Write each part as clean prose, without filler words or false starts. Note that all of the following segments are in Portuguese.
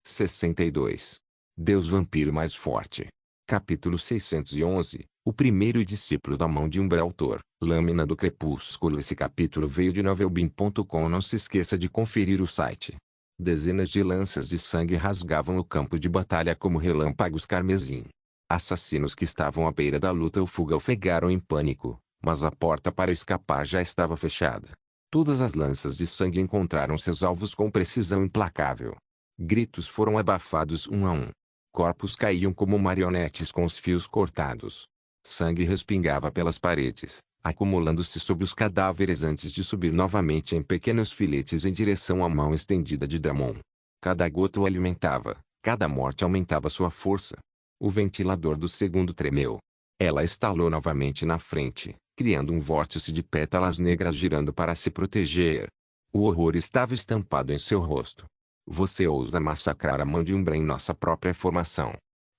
62. Deus Vampiro Mais Forte. Capítulo 611. O primeiro discípulo da mão de Umbra. Autor, Lâmina do Crepúsculo. Esse capítulo veio de novelbeam.com. Não se esqueça de conferir o site. Dezenas de lanças de sangue rasgavam o campo de batalha como relâmpagos carmesim. Assassinos que estavam à beira da luta ou fuga ofegaram em pânico, mas a porta para escapar já estava fechada. Todas as lanças de sangue encontraram seus alvos com precisão implacável. Gritos foram abafados um a um. Corpos caíam como marionetes com os fios cortados. Sangue respingava pelas paredes, acumulando-se sobre os cadáveres antes de subir novamente em pequenos filetes em direção à mão estendida de Damon. Cada gota o alimentava, cada morte aumentava sua força. O ventilador do segundo tremeu. Ela estalou novamente na frente, criando um vórtice de pétalas negras girando para se proteger. O horror estava estampado em seu rosto. Você ousa massacrar a mão de Umbra em nossa própria formação.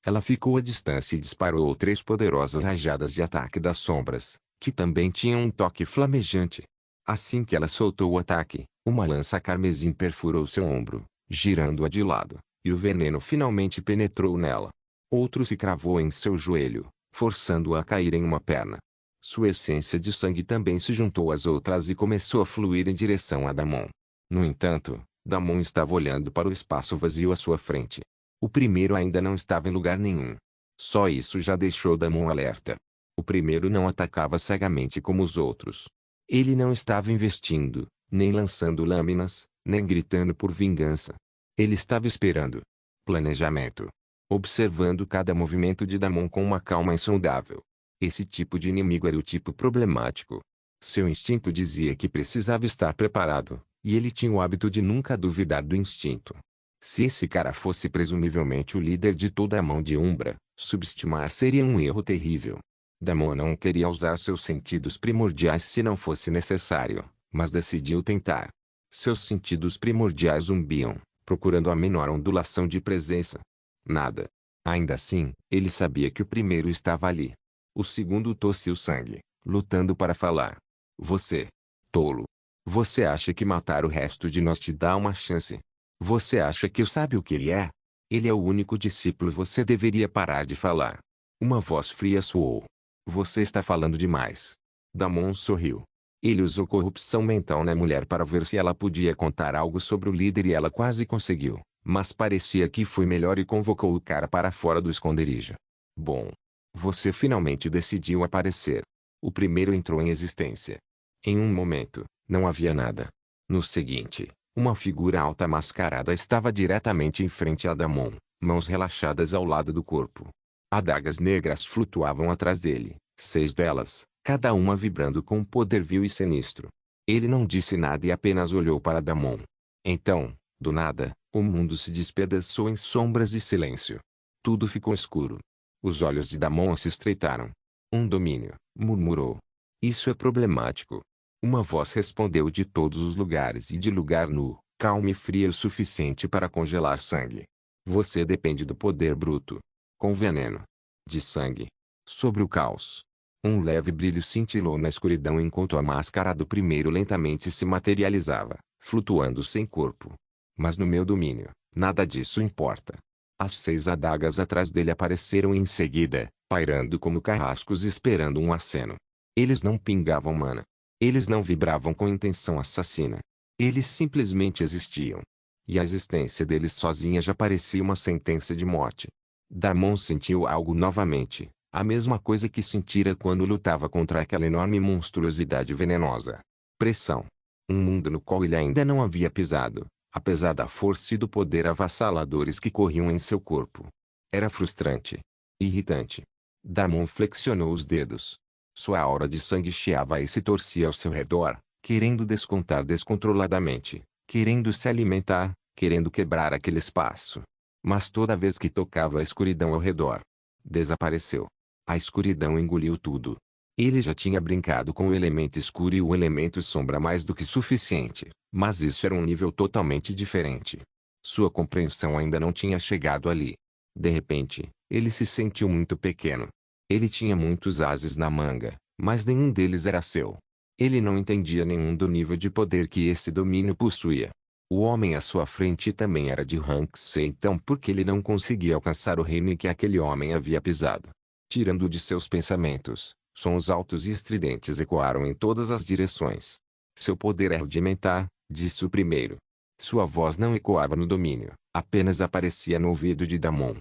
Ela ficou à distância e disparou 3 poderosas rajadas de ataque das sombras, que também tinham um toque flamejante. Assim que ela soltou o ataque, uma lança carmesim perfurou seu ombro, girando-a de lado, e o veneno finalmente penetrou nela. Outro se cravou em seu joelho, forçando-a a cair em uma perna. Sua essência de sangue também se juntou às outras e começou a fluir em direção a Damon. No entanto, Damon estava olhando para o espaço vazio à sua frente. O primeiro ainda não estava em lugar nenhum. Só isso já deixou Damon alerta. O primeiro não atacava cegamente como os outros. Ele não estava investindo, nem lançando lâminas, nem gritando por vingança. Ele estava esperando. Planejamento. Observando cada movimento de Damon com uma calma insondável. Esse tipo de inimigo era o tipo problemático. Seu instinto dizia que precisava estar preparado, e ele tinha o hábito de nunca duvidar do instinto. Se esse cara fosse presumivelmente o líder de toda a mão de Umbra, subestimar seria um erro terrível. Damon não queria usar seus sentidos primordiais se não fosse necessário, mas decidiu tentar. Seus sentidos primordiais zumbiam, procurando a menor ondulação de presença. Nada. Ainda assim, ele sabia que o primeiro estava ali. O segundo tossiu sangue, lutando para falar. Você, tolo. Você acha que matar o resto de nós te dá uma chance? Você acha que sabe o que ele é? Ele é o único discípulo. Você deveria parar de falar. Uma voz fria soou. Você está falando demais. Damon sorriu. Ele usou corrupção mental na mulher para ver se ela podia contar algo sobre o líder e ela quase conseguiu, mas parecia que foi melhor e convocou o cara para fora do esconderijo. Bom. Você finalmente decidiu aparecer. O primeiro entrou em existência. Em um momento, não havia nada. No seguinte, uma figura alta mascarada estava diretamente em frente a Damon, mãos relaxadas ao lado do corpo. Adagas negras flutuavam atrás dele, 6 delas, cada uma vibrando com um poder vil e sinistro. Ele não disse nada e apenas olhou para Damon. Então, do nada, o mundo se despedaçou em sombras e silêncio. Tudo ficou escuro. Os olhos de Damon se estreitaram. Um domínio, murmurou. Isso é problemático. Uma voz respondeu de todos os lugares e de lugar nu, calma e fria o suficiente para congelar sangue. Você depende do poder bruto. Com veneno. De sangue. Sobre o caos. Um leve brilho cintilou na escuridão enquanto a máscara do primeiro lentamente se materializava, flutuando sem corpo. Mas no meu domínio, nada disso importa. As 6 adagas atrás dele apareceram em seguida, pairando como carrascos esperando um aceno. Eles não pingavam mana. Eles não vibravam com intenção assassina. Eles simplesmente existiam. E a existência deles sozinha já parecia uma sentença de morte. Damon sentiu algo novamente, a mesma coisa que sentira quando lutava contra aquela enorme monstruosidade venenosa. Pressão. Um mundo no qual ele ainda não havia pisado, apesar da força e do poder avassaladores que corriam em seu corpo. Era frustrante. Irritante. Damon flexionou os dedos. Sua aura de sangue chiava e se torcia ao seu redor, querendo descontar descontroladamente, querendo se alimentar, querendo quebrar aquele espaço. Mas toda vez que tocava a escuridão ao redor, desapareceu. A escuridão engoliu tudo. Ele já tinha brincado com o elemento escuro e o elemento sombra mais do que suficiente, mas isso era um nível totalmente diferente. Sua compreensão ainda não tinha chegado ali. De repente, ele se sentiu muito pequeno. Ele tinha muitos ases na manga, mas nenhum deles era seu. Ele não entendia nenhum do nível de poder que esse domínio possuía. O homem à sua frente também era de rank C, então por que ele não conseguia alcançar o reino em que aquele homem havia pisado? Tirando de seus pensamentos, sons altos e estridentes ecoaram em todas as direções. Seu poder é rudimentar, disse o primeiro. Sua voz não ecoava no domínio, apenas aparecia no ouvido de Damon.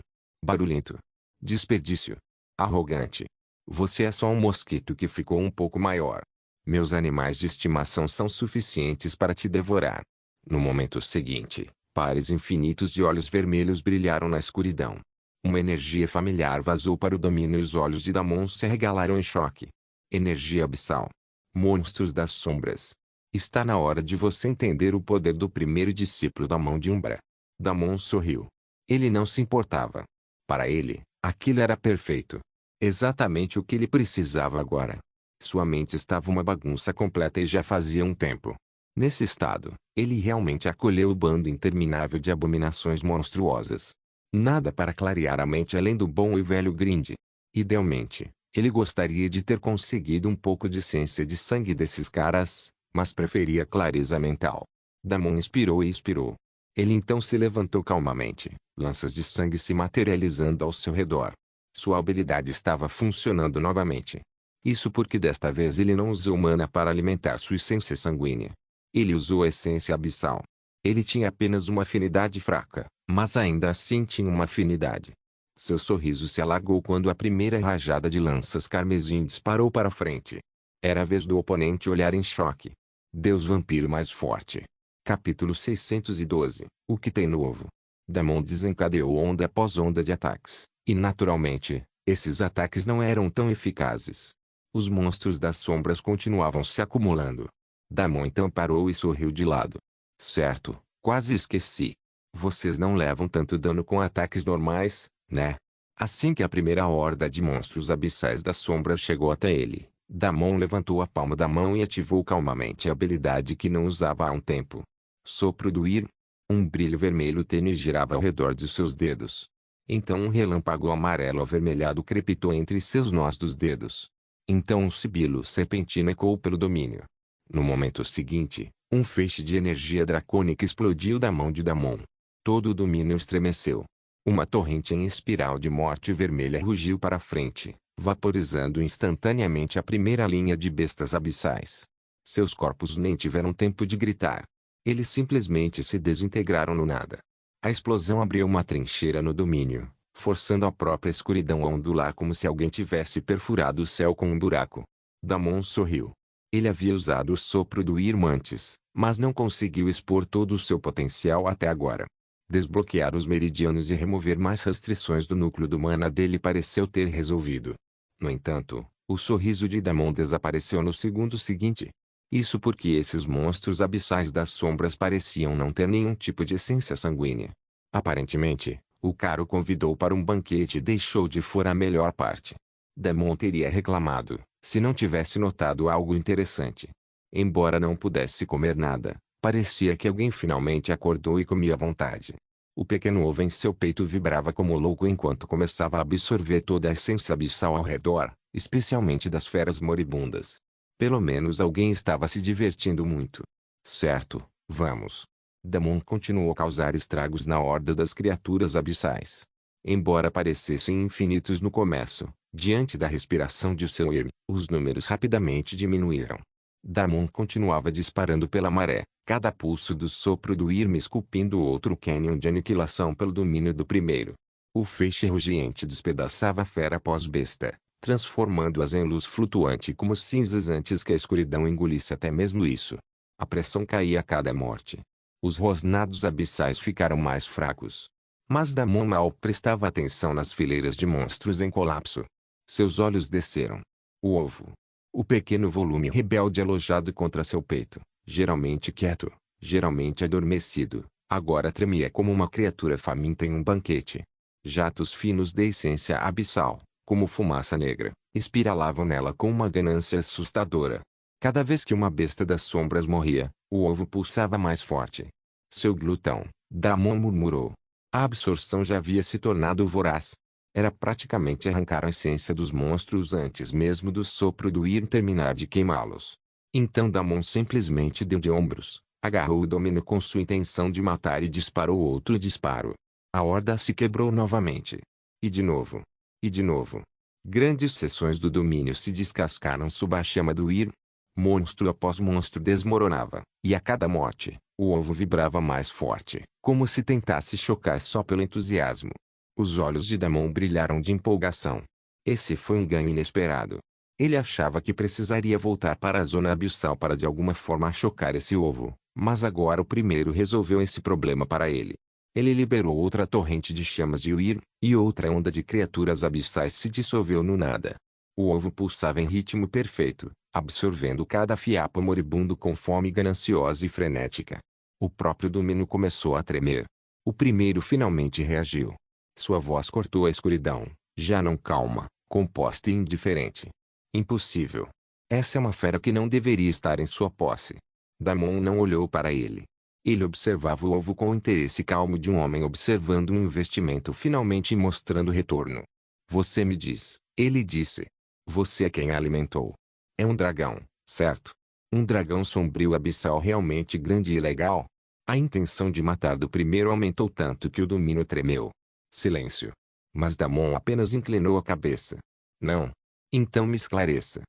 Barulhento. Desperdício. Arrogante. Você é só um mosquito que ficou um pouco maior. Meus animais de estimação são suficientes para te devorar. No momento seguinte, pares infinitos de olhos vermelhos brilharam na escuridão. Uma energia familiar vazou para o domínio e os olhos de Damon se arregalaram em choque. Energia abissal. Monstros das sombras. Está na hora de você entender o poder do primeiro discípulo da mão de Umbra. Damon sorriu. Ele não se importava. Para ele, aquilo era perfeito. Exatamente o que ele precisava agora. Sua mente estava uma bagunça completa e já fazia um tempo. Nesse estado, ele realmente acolheu o bando interminável de abominações monstruosas. Nada para clarear a mente além do bom e velho Grind. Idealmente, ele gostaria de ter conseguido um pouco de ciência de sangue desses caras, mas preferia clareza mental. Damon inspirou e expirou. Ele então se levantou calmamente, lanças de sangue se materializando ao seu redor. Sua habilidade estava funcionando novamente. Isso porque desta vez ele não usou mana para alimentar sua essência sanguínea. Ele usou a essência abissal. Ele tinha apenas uma afinidade fraca, mas ainda assim tinha uma afinidade. Seu sorriso se alargou quando a primeira rajada de lanças carmesim disparou para frente. Era a vez do oponente olhar em choque. Deus vampiro mais forte. Capítulo 612. O que tem novo? Damon desencadeou onda após onda de ataques, e naturalmente, esses ataques não eram tão eficazes. Os monstros das sombras continuavam se acumulando. Damon então parou e sorriu de lado. Certo, quase esqueci. Vocês não levam tanto dano com ataques normais, né? Assim que a primeira horda de monstros abissais das sombras chegou até ele, Damon levantou a palma da mão e ativou calmamente a habilidade que não usava há um tempo. Sopro do Ir. Um brilho vermelho tênue girava ao redor de seus dedos. Então um relâmpago amarelo avermelhado crepitou entre seus nós dos dedos. Então um sibilo serpentino ecoou pelo domínio. No momento seguinte, um feixe de energia dracônica explodiu da mão de Damon. Todo o domínio estremeceu. Uma torrente em espiral de morte vermelha rugiu para frente, vaporizando instantaneamente a primeira linha de bestas abissais. Seus corpos nem tiveram tempo de gritar. Eles simplesmente se desintegraram no nada. A explosão abriu uma trincheira no domínio, forçando a própria escuridão a ondular como se alguém tivesse perfurado o céu com um buraco. Damon sorriu. Ele havia usado o sopro do Irm antes, mas não conseguiu expor todo o seu potencial até agora. Desbloquear os meridianos e remover mais restrições do núcleo do mana dele pareceu ter resolvido. No entanto, o sorriso de Damon desapareceu no segundo seguinte. Isso porque esses monstros abissais das sombras pareciam não ter nenhum tipo de essência sanguínea. Aparentemente, o cara o convidou para um banquete e deixou de fora a melhor parte. Damon teria reclamado, se não tivesse notado algo interessante. Embora não pudesse comer nada, parecia que alguém finalmente acordou e comia à vontade. O pequeno ovo em seu peito vibrava como louco enquanto começava a absorver toda a essência abissal ao redor, especialmente das feras moribundas. Pelo menos alguém estava se divertindo muito. Certo, vamos. Damon continuou a causar estragos na horda das criaturas abissais. Embora parecessem infinitos no começo, diante da respiração de seu Irm, os números rapidamente diminuíram. Damon continuava disparando pela maré, cada pulso do sopro do Irm esculpindo outro cânion de aniquilação pelo domínio do primeiro. O feixe rugiente despedaçava fera após besta, transformando-as em luz flutuante como cinzas antes que a escuridão engolisse até mesmo isso. A pressão caía a cada morte. Os rosnados abissais ficaram mais fracos. Mas Damon mal prestava atenção nas fileiras de monstros em colapso. Seus olhos desceram. O ovo. O pequeno volume rebelde alojado contra seu peito, geralmente quieto, geralmente adormecido, agora tremia como uma criatura faminta em um banquete. Jatos finos de essência abissal, como fumaça negra, espiralavam nela com uma ganância assustadora. Cada vez que uma besta das sombras morria, o ovo pulsava mais forte. Seu glutão, Damon murmurou. A absorção já havia se tornado voraz. Era praticamente arrancar a essência dos monstros antes mesmo do sopro do Irm terminar de queimá-los. Então Damon simplesmente deu de ombros, Agarrou o domínio com sua intenção de matar e disparou outro disparo. A horda se quebrou novamente. E de novo. E de novo. Grandes seções do domínio se descascaram sob a chama do Ir. Monstro após monstro desmoronava, e a cada morte, o ovo vibrava mais forte, como se tentasse chocar só pelo entusiasmo. Os olhos de Damon brilharam de empolgação. Esse foi um ganho inesperado. Ele achava que precisaria voltar para a zona abissal para de alguma forma chocar esse ovo, mas agora o primeiro resolveu esse problema para ele. Ele liberou outra torrente de chamas de Uir, e outra onda de criaturas abissais se dissolveu no nada. O ovo pulsava em ritmo perfeito, absorvendo cada fiapo moribundo com fome gananciosa e frenética. O próprio domínio começou a tremer. O primeiro finalmente reagiu. Sua voz cortou a escuridão, já não calma, composta e indiferente. Impossível. Essa é uma fera que não deveria estar em sua posse. Damon não olhou para ele. Ele observava o ovo com o interesse calmo de um homem observando um investimento finalmente mostrando retorno. Você me diz, ele disse. Você é quem a alimentou. É um dragão, certo? Um dragão sombrio abissal realmente grande e legal? A intenção de matar do primeiro aumentou tanto que o domínio tremeu. Silêncio. Mas Damon apenas inclinou a cabeça. Não. Então me esclareça.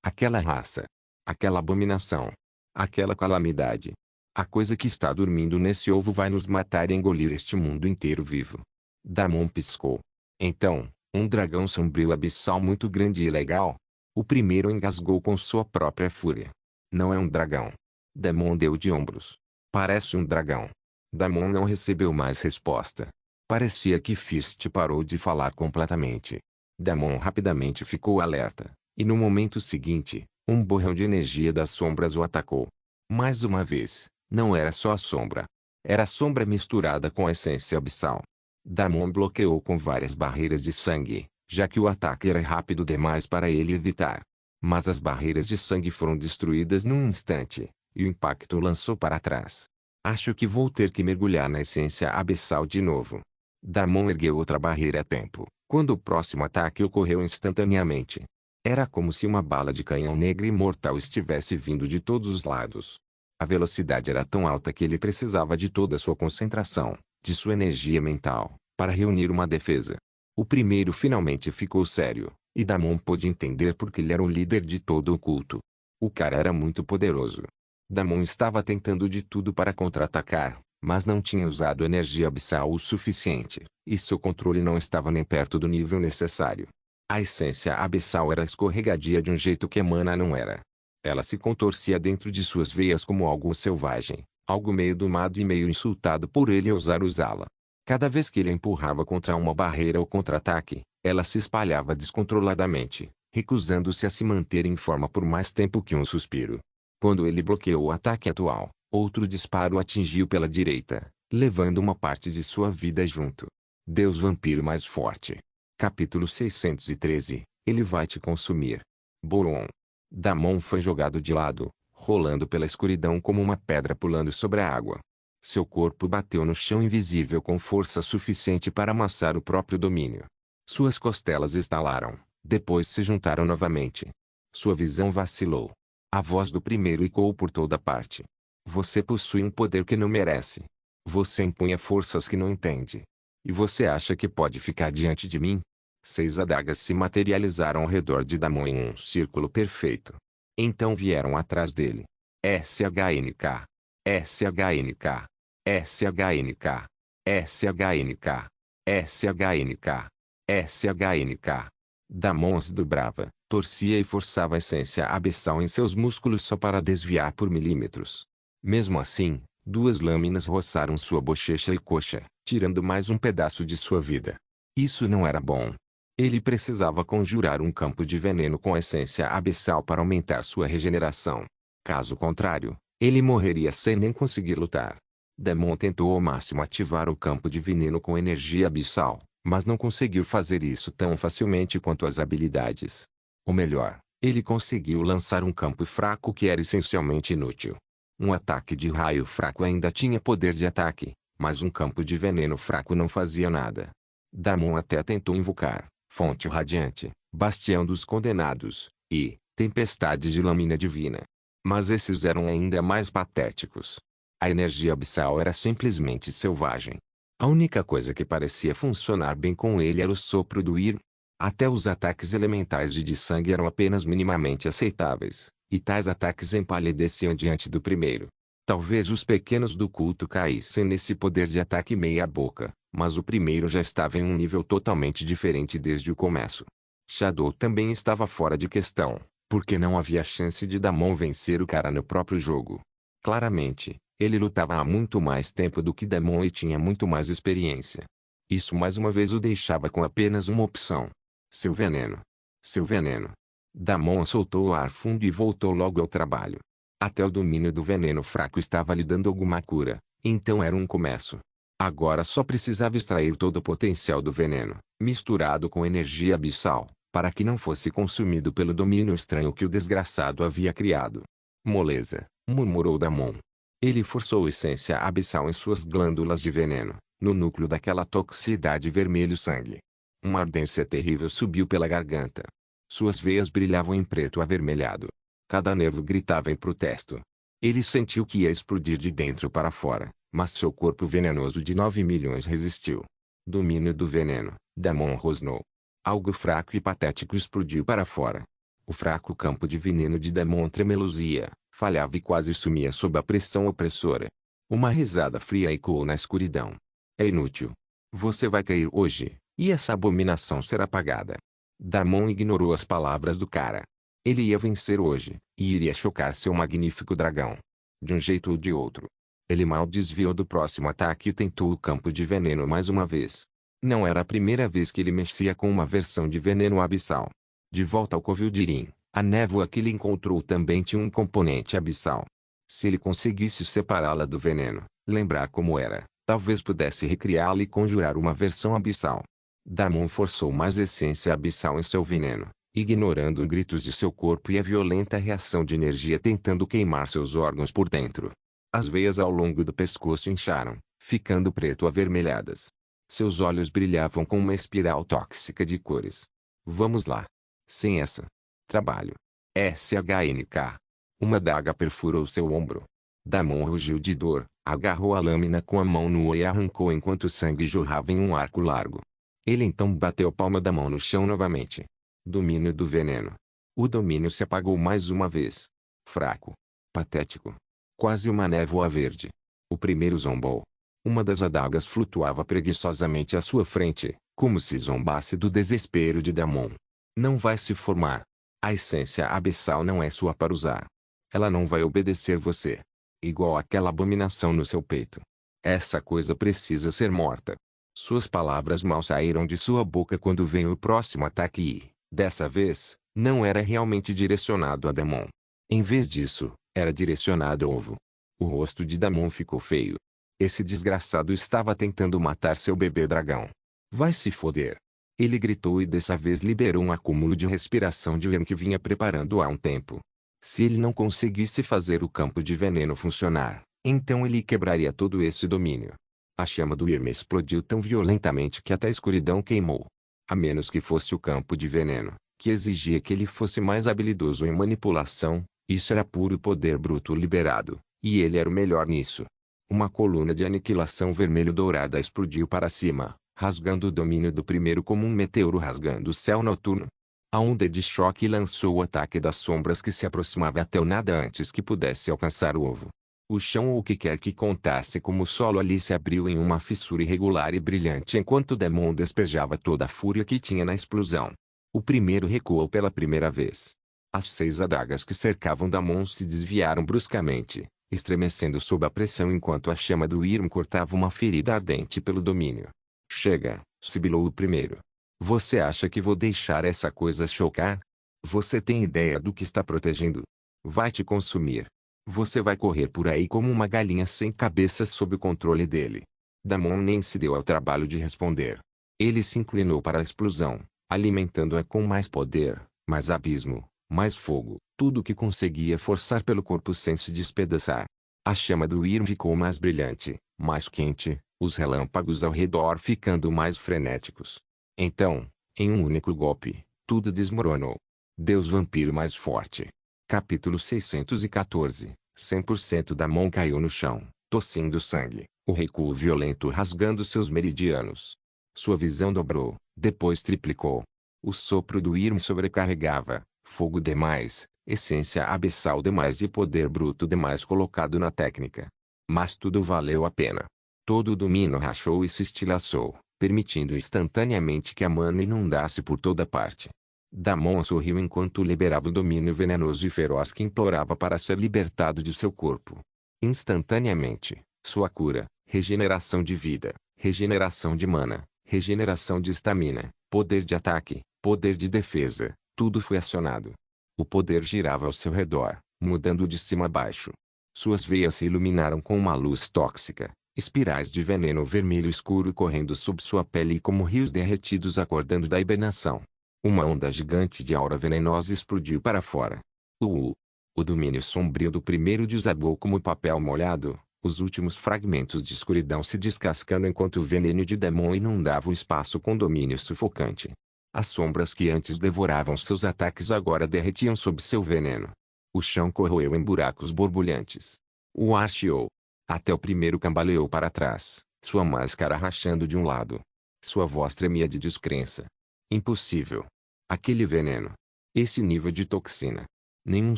Aquela raça. Aquela abominação. Aquela calamidade. A coisa que está dormindo nesse ovo vai nos matar e engolir este mundo inteiro vivo. Damon piscou. Então, um dragão sombrio abissal muito grande e legal? O primeiro engasgou com sua própria fúria. Não é um dragão. Damon deu de ombros. Parece um dragão. Damon não recebeu mais resposta. Parecia que Fist parou de falar completamente. Damon rapidamente ficou alerta, e no momento seguinte, um borrão de energia das sombras o atacou. Mais uma vez, não era só a sombra. Era a sombra misturada com a essência abissal. Damon bloqueou com várias barreiras de sangue, já que o ataque era rápido demais para ele evitar. Mas as barreiras de sangue foram destruídas num instante, e o impacto o lançou para trás. Acho que vou ter que mergulhar na essência abissal de novo. Damon ergueu outra barreira a tempo, quando o próximo ataque ocorreu instantaneamente. Era como se uma bala de canhão negra e mortal estivesse vindo de todos os lados. A velocidade era tão alta que ele precisava de toda a sua concentração, de sua energia mental, para reunir uma defesa. O primeiro finalmente ficou sério, e Damon pôde entender porque ele era o líder de todo o culto. O cara era muito poderoso. Damon estava tentando de tudo para contra-atacar, mas não tinha usado energia abissal o suficiente, e seu controle não estava nem perto do nível necessário. A essência abissal era escorregadia de um jeito que Emana não era. Ela se contorcia dentro de suas veias como algo selvagem, algo meio domado e meio insultado por ele ousar usá-la. Cada vez que ele empurrava contra uma barreira ou contra-ataque, ela se espalhava descontroladamente, recusando-se a se manter em forma por mais tempo que um suspiro. Quando ele bloqueou o ataque atual, outro disparo atingiu pela direita, levando uma parte de sua vida junto. Deus vampiro mais forte. Capítulo 613. Ele vai te consumir. Boron. Damon foi jogado de lado, rolando pela escuridão como uma pedra pulando sobre a água. Seu corpo bateu no chão invisível com força suficiente para amassar o próprio domínio. Suas costelas estalaram, depois se juntaram novamente. Sua visão vacilou. A voz do primeiro ecoou por toda parte. Você possui um poder que não merece. Você empunha forças que não entende. E você acha que pode ficar diante de mim? 6 adagas se materializaram ao redor de Damon em um círculo perfeito. Então vieram atrás dele. SHNK. SHNK. SHNK. SHNK. SHNK. SHNK. Damon se dobrava, torcia e forçava a essência abissal em seus músculos só para desviar por milímetros. Mesmo assim, 2 lâminas roçaram sua bochecha e coxa, tirando mais um pedaço de sua vida. Isso não era bom. Ele precisava conjurar um campo de veneno com a essência abissal para aumentar sua regeneração. Caso contrário, ele morreria sem nem conseguir lutar. Damon tentou ao máximo ativar o campo de veneno com energia abissal, mas não conseguiu fazer isso tão facilmente quanto as habilidades. Ou melhor, ele conseguiu lançar um campo fraco que era essencialmente inútil. Um ataque de raio fraco ainda tinha poder de ataque, mas um campo de veneno fraco não fazia nada. Damon até tentou invocar Fonte Radiante, Bastião dos Condenados, e Tempestade de Lâmina Divina. Mas esses eram ainda mais patéticos. A energia abissal era simplesmente selvagem. A única coisa que parecia funcionar bem com ele era o sopro do Wyrm. Até os ataques elementais de sangue eram apenas minimamente aceitáveis, e tais ataques empalideciam diante do primeiro. Talvez os pequenos do culto caíssem nesse poder de ataque meia-boca, mas o primeiro já estava em um nível totalmente diferente desde o começo. Shadow também estava fora de questão, porque não havia chance de Damon vencer o cara no próprio jogo. Claramente, ele lutava há muito mais tempo do que Damon e tinha muito mais experiência. Isso mais uma vez o deixava com apenas uma opção. Seu veneno. Seu veneno. Damon soltou o ar fundo e voltou logo ao trabalho. Até o domínio do veneno fraco estava lhe dando alguma cura, então era um começo. Agora só precisava extrair todo o potencial do veneno, misturado com energia abissal, para que não fosse consumido pelo domínio estranho que o desgraçado havia criado. Moleza, murmurou Damon. Ele forçou a essência abissal em suas glândulas de veneno, no núcleo daquela toxicidade vermelho-sangue. Uma ardência terrível subiu pela garganta. Suas veias brilhavam em preto avermelhado. Cada nervo gritava em protesto. Ele sentiu que ia explodir de dentro para fora, mas seu corpo venenoso de 9 milhões resistiu. Domínio do veneno, Damon rosnou. Algo fraco e patético explodiu para fora. O fraco campo de veneno de Damon tremeluzia, falhava e quase sumia sob a pressão opressora. Uma risada fria ecoou na escuridão. É inútil. Você vai cair hoje, e essa abominação será apagada. Damon ignorou as palavras do cara. Ele ia vencer hoje, e iria chocar seu magnífico dragão. De um jeito ou de outro. Ele mal desviou do próximo ataque e tentou o campo de veneno mais uma vez. Não era a primeira vez que ele mexia com uma versão de veneno abissal. De volta ao covil de Irim, a névoa que ele encontrou também tinha um componente abissal. Se ele conseguisse separá-la do veneno, lembrar como era, talvez pudesse recriá-la e conjurar uma versão abissal. Damon forçou mais essência abissal em seu veneno, ignorando os gritos de seu corpo e a violenta reação de energia tentando queimar seus órgãos por dentro. As veias ao longo do pescoço incharam, ficando preto avermelhadas. Seus olhos brilhavam com uma espiral tóxica de cores. Vamos lá. Sem essa. Trabalho. SHNK. Uma daga perfurou seu ombro. Damon rugiu de dor, agarrou a lâmina com a mão nua e arrancou enquanto o sangue jorrava em um arco largo. Ele então bateu a palma da mão no chão novamente. Domínio do veneno. O domínio se apagou mais uma vez. Fraco. Patético. Quase uma névoa verde. O primeiro zombou. Uma das adagas flutuava preguiçosamente à sua frente, como se zombasse do desespero de Damon. Não vai se formar. A essência abissal não é sua para usar. Ela não vai obedecer você. Igual aquela abominação no seu peito. Essa coisa precisa ser morta. Suas palavras mal saíram de sua boca quando veio o próximo ataque e, dessa vez, não era realmente direcionado a Damon. Em vez disso, era direcionado ao ovo. O rosto de Damon ficou feio. Esse desgraçado estava tentando matar seu bebê dragão. Vai se foder. Ele gritou e dessa vez liberou um acúmulo de respiração de Wyrm que vinha preparando há um tempo. Se ele não conseguisse fazer o campo de veneno funcionar, então ele quebraria todo esse domínio. A chama do Wyrm explodiu tão violentamente que até a escuridão queimou. A menos que fosse o campo de veneno, que exigia que ele fosse mais habilidoso em manipulação, isso era puro poder bruto liberado, e ele era o melhor nisso. Uma coluna de aniquilação vermelho-dourada explodiu para cima, rasgando o domínio do primeiro como um meteoro rasgando o céu noturno. A onda de choque lançou o ataque das sombras que se aproximava até o nada antes que pudesse alcançar o ovo. O chão ou o que quer que contasse como solo ali se abriu em uma fissura irregular e brilhante enquanto Damon despejava toda a fúria que tinha na explosão. O primeiro recuou pela primeira vez. As 6 adagas que cercavam Damon se desviaram bruscamente, estremecendo sob a pressão enquanto a chama do Wyrm cortava uma ferida ardente pelo domínio. Chega, sibilou o primeiro. Você acha que vou deixar essa coisa chocar? Você tem ideia do que está protegendo? Vai te consumir. Você vai correr por aí como uma galinha sem cabeça sob o controle dele. Damon nem se deu ao trabalho de responder. Ele se inclinou para a explosão, alimentando-a com mais poder, mais abismo, mais fogo, tudo o que conseguia forçar pelo corpo sem se despedaçar. A chama do Wyrm ficou mais brilhante, mais quente, os relâmpagos ao redor ficando mais frenéticos. Então, em um único golpe, tudo desmoronou. Deus vampiro mais forte. Capítulo 614. 100% da mão caiu no chão, tossindo sangue, o recuo violento rasgando seus meridianos. Sua visão dobrou, depois triplicou. O sopro do Irm sobrecarregava, fogo demais, essência abissal demais e poder bruto demais colocado na técnica. Mas tudo valeu a pena. Todo o domínio rachou e se estilhaçou, permitindo instantaneamente que a mana inundasse por toda parte. Damon sorriu enquanto liberava o domínio venenoso e feroz que implorava para ser libertado de seu corpo. Instantaneamente, sua cura, regeneração de vida, regeneração de mana, regeneração de estamina, poder de ataque, poder de defesa, tudo foi acionado. O poder girava ao seu redor, mudando de cima a baixo. Suas veias se iluminaram com uma luz tóxica, espirais de veneno vermelho escuro correndo sob sua pele como rios derretidos acordando da hibernação. Uma onda gigante de aura venenosa explodiu para fora. O domínio sombrio do primeiro desabou como papel molhado, os últimos fragmentos de escuridão se descascando enquanto o veneno de Demon inundava o espaço com domínio sufocante. As sombras que antes devoravam seus ataques agora derretiam sob seu veneno. O chão corroeu em buracos borbulhantes. O ar chiou. Até o primeiro cambaleou para trás, sua máscara rachando de um lado. Sua voz tremia de descrença. Impossível. Aquele veneno. Esse nível de toxina. Nenhum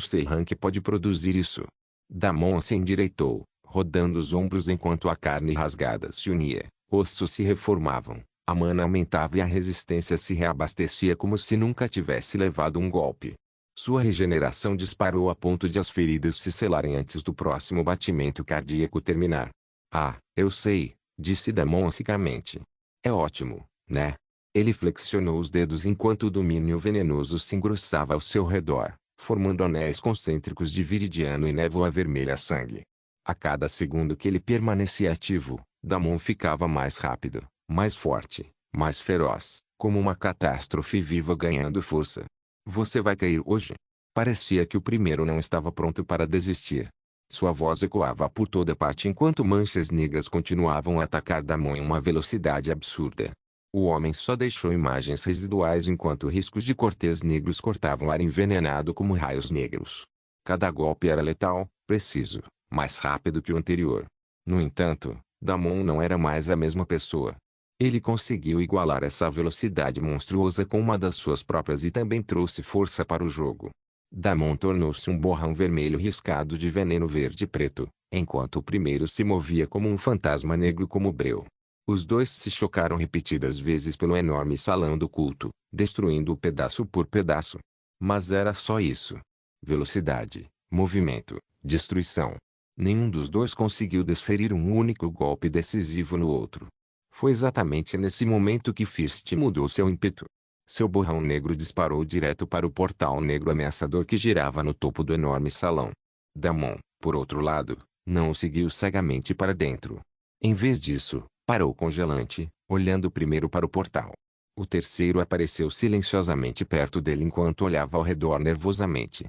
Seirank pode produzir isso. Damon se endireitou, rodando os ombros enquanto a carne rasgada se unia, ossos se reformavam, a mana aumentava e a resistência se reabastecia como se nunca tivesse levado um golpe. Sua regeneração disparou a ponto de as feridas se selarem antes do próximo batimento cardíaco terminar. Ah, eu sei, disse Damon secamente. É ótimo, né? Ele flexionou os dedos enquanto o domínio venenoso se engrossava ao seu redor, formando anéis concêntricos de viridiano e névoa vermelha sangue. A cada segundo que ele permanecia ativo, Damon ficava mais rápido, mais forte, mais feroz, como uma catástrofe viva ganhando força. Você vai cair hoje? Parecia que o primeiro não estava pronto para desistir. Sua voz ecoava por toda parte enquanto manchas negras continuavam a atacar Damon em uma velocidade absurda. O homem só deixou imagens residuais enquanto riscos de cortes negros cortavam o ar envenenado como raios negros. Cada golpe era letal, preciso, mais rápido que o anterior. No entanto, Damon não era mais a mesma pessoa. Ele conseguiu igualar essa velocidade monstruosa com uma das suas próprias e também trouxe força para o jogo. Damon tornou-se um borrão vermelho riscado de veneno verde e preto, enquanto o primeiro se movia como um fantasma negro como Breu. Os dois se chocaram repetidas vezes pelo enorme salão do culto, destruindo-o pedaço por pedaço. Mas era só isso. Velocidade, movimento, destruição. Nenhum dos dois conseguiu desferir um único golpe decisivo no outro. Foi exatamente nesse momento que Fist mudou seu ímpeto. Seu borrão negro disparou direto para o portal negro ameaçador que girava no topo do enorme salão. Damon, por outro lado, não o seguiu cegamente para dentro. Em vez disso, parou congelante, olhando primeiro para o portal. O terceiro apareceu silenciosamente perto dele enquanto olhava ao redor nervosamente.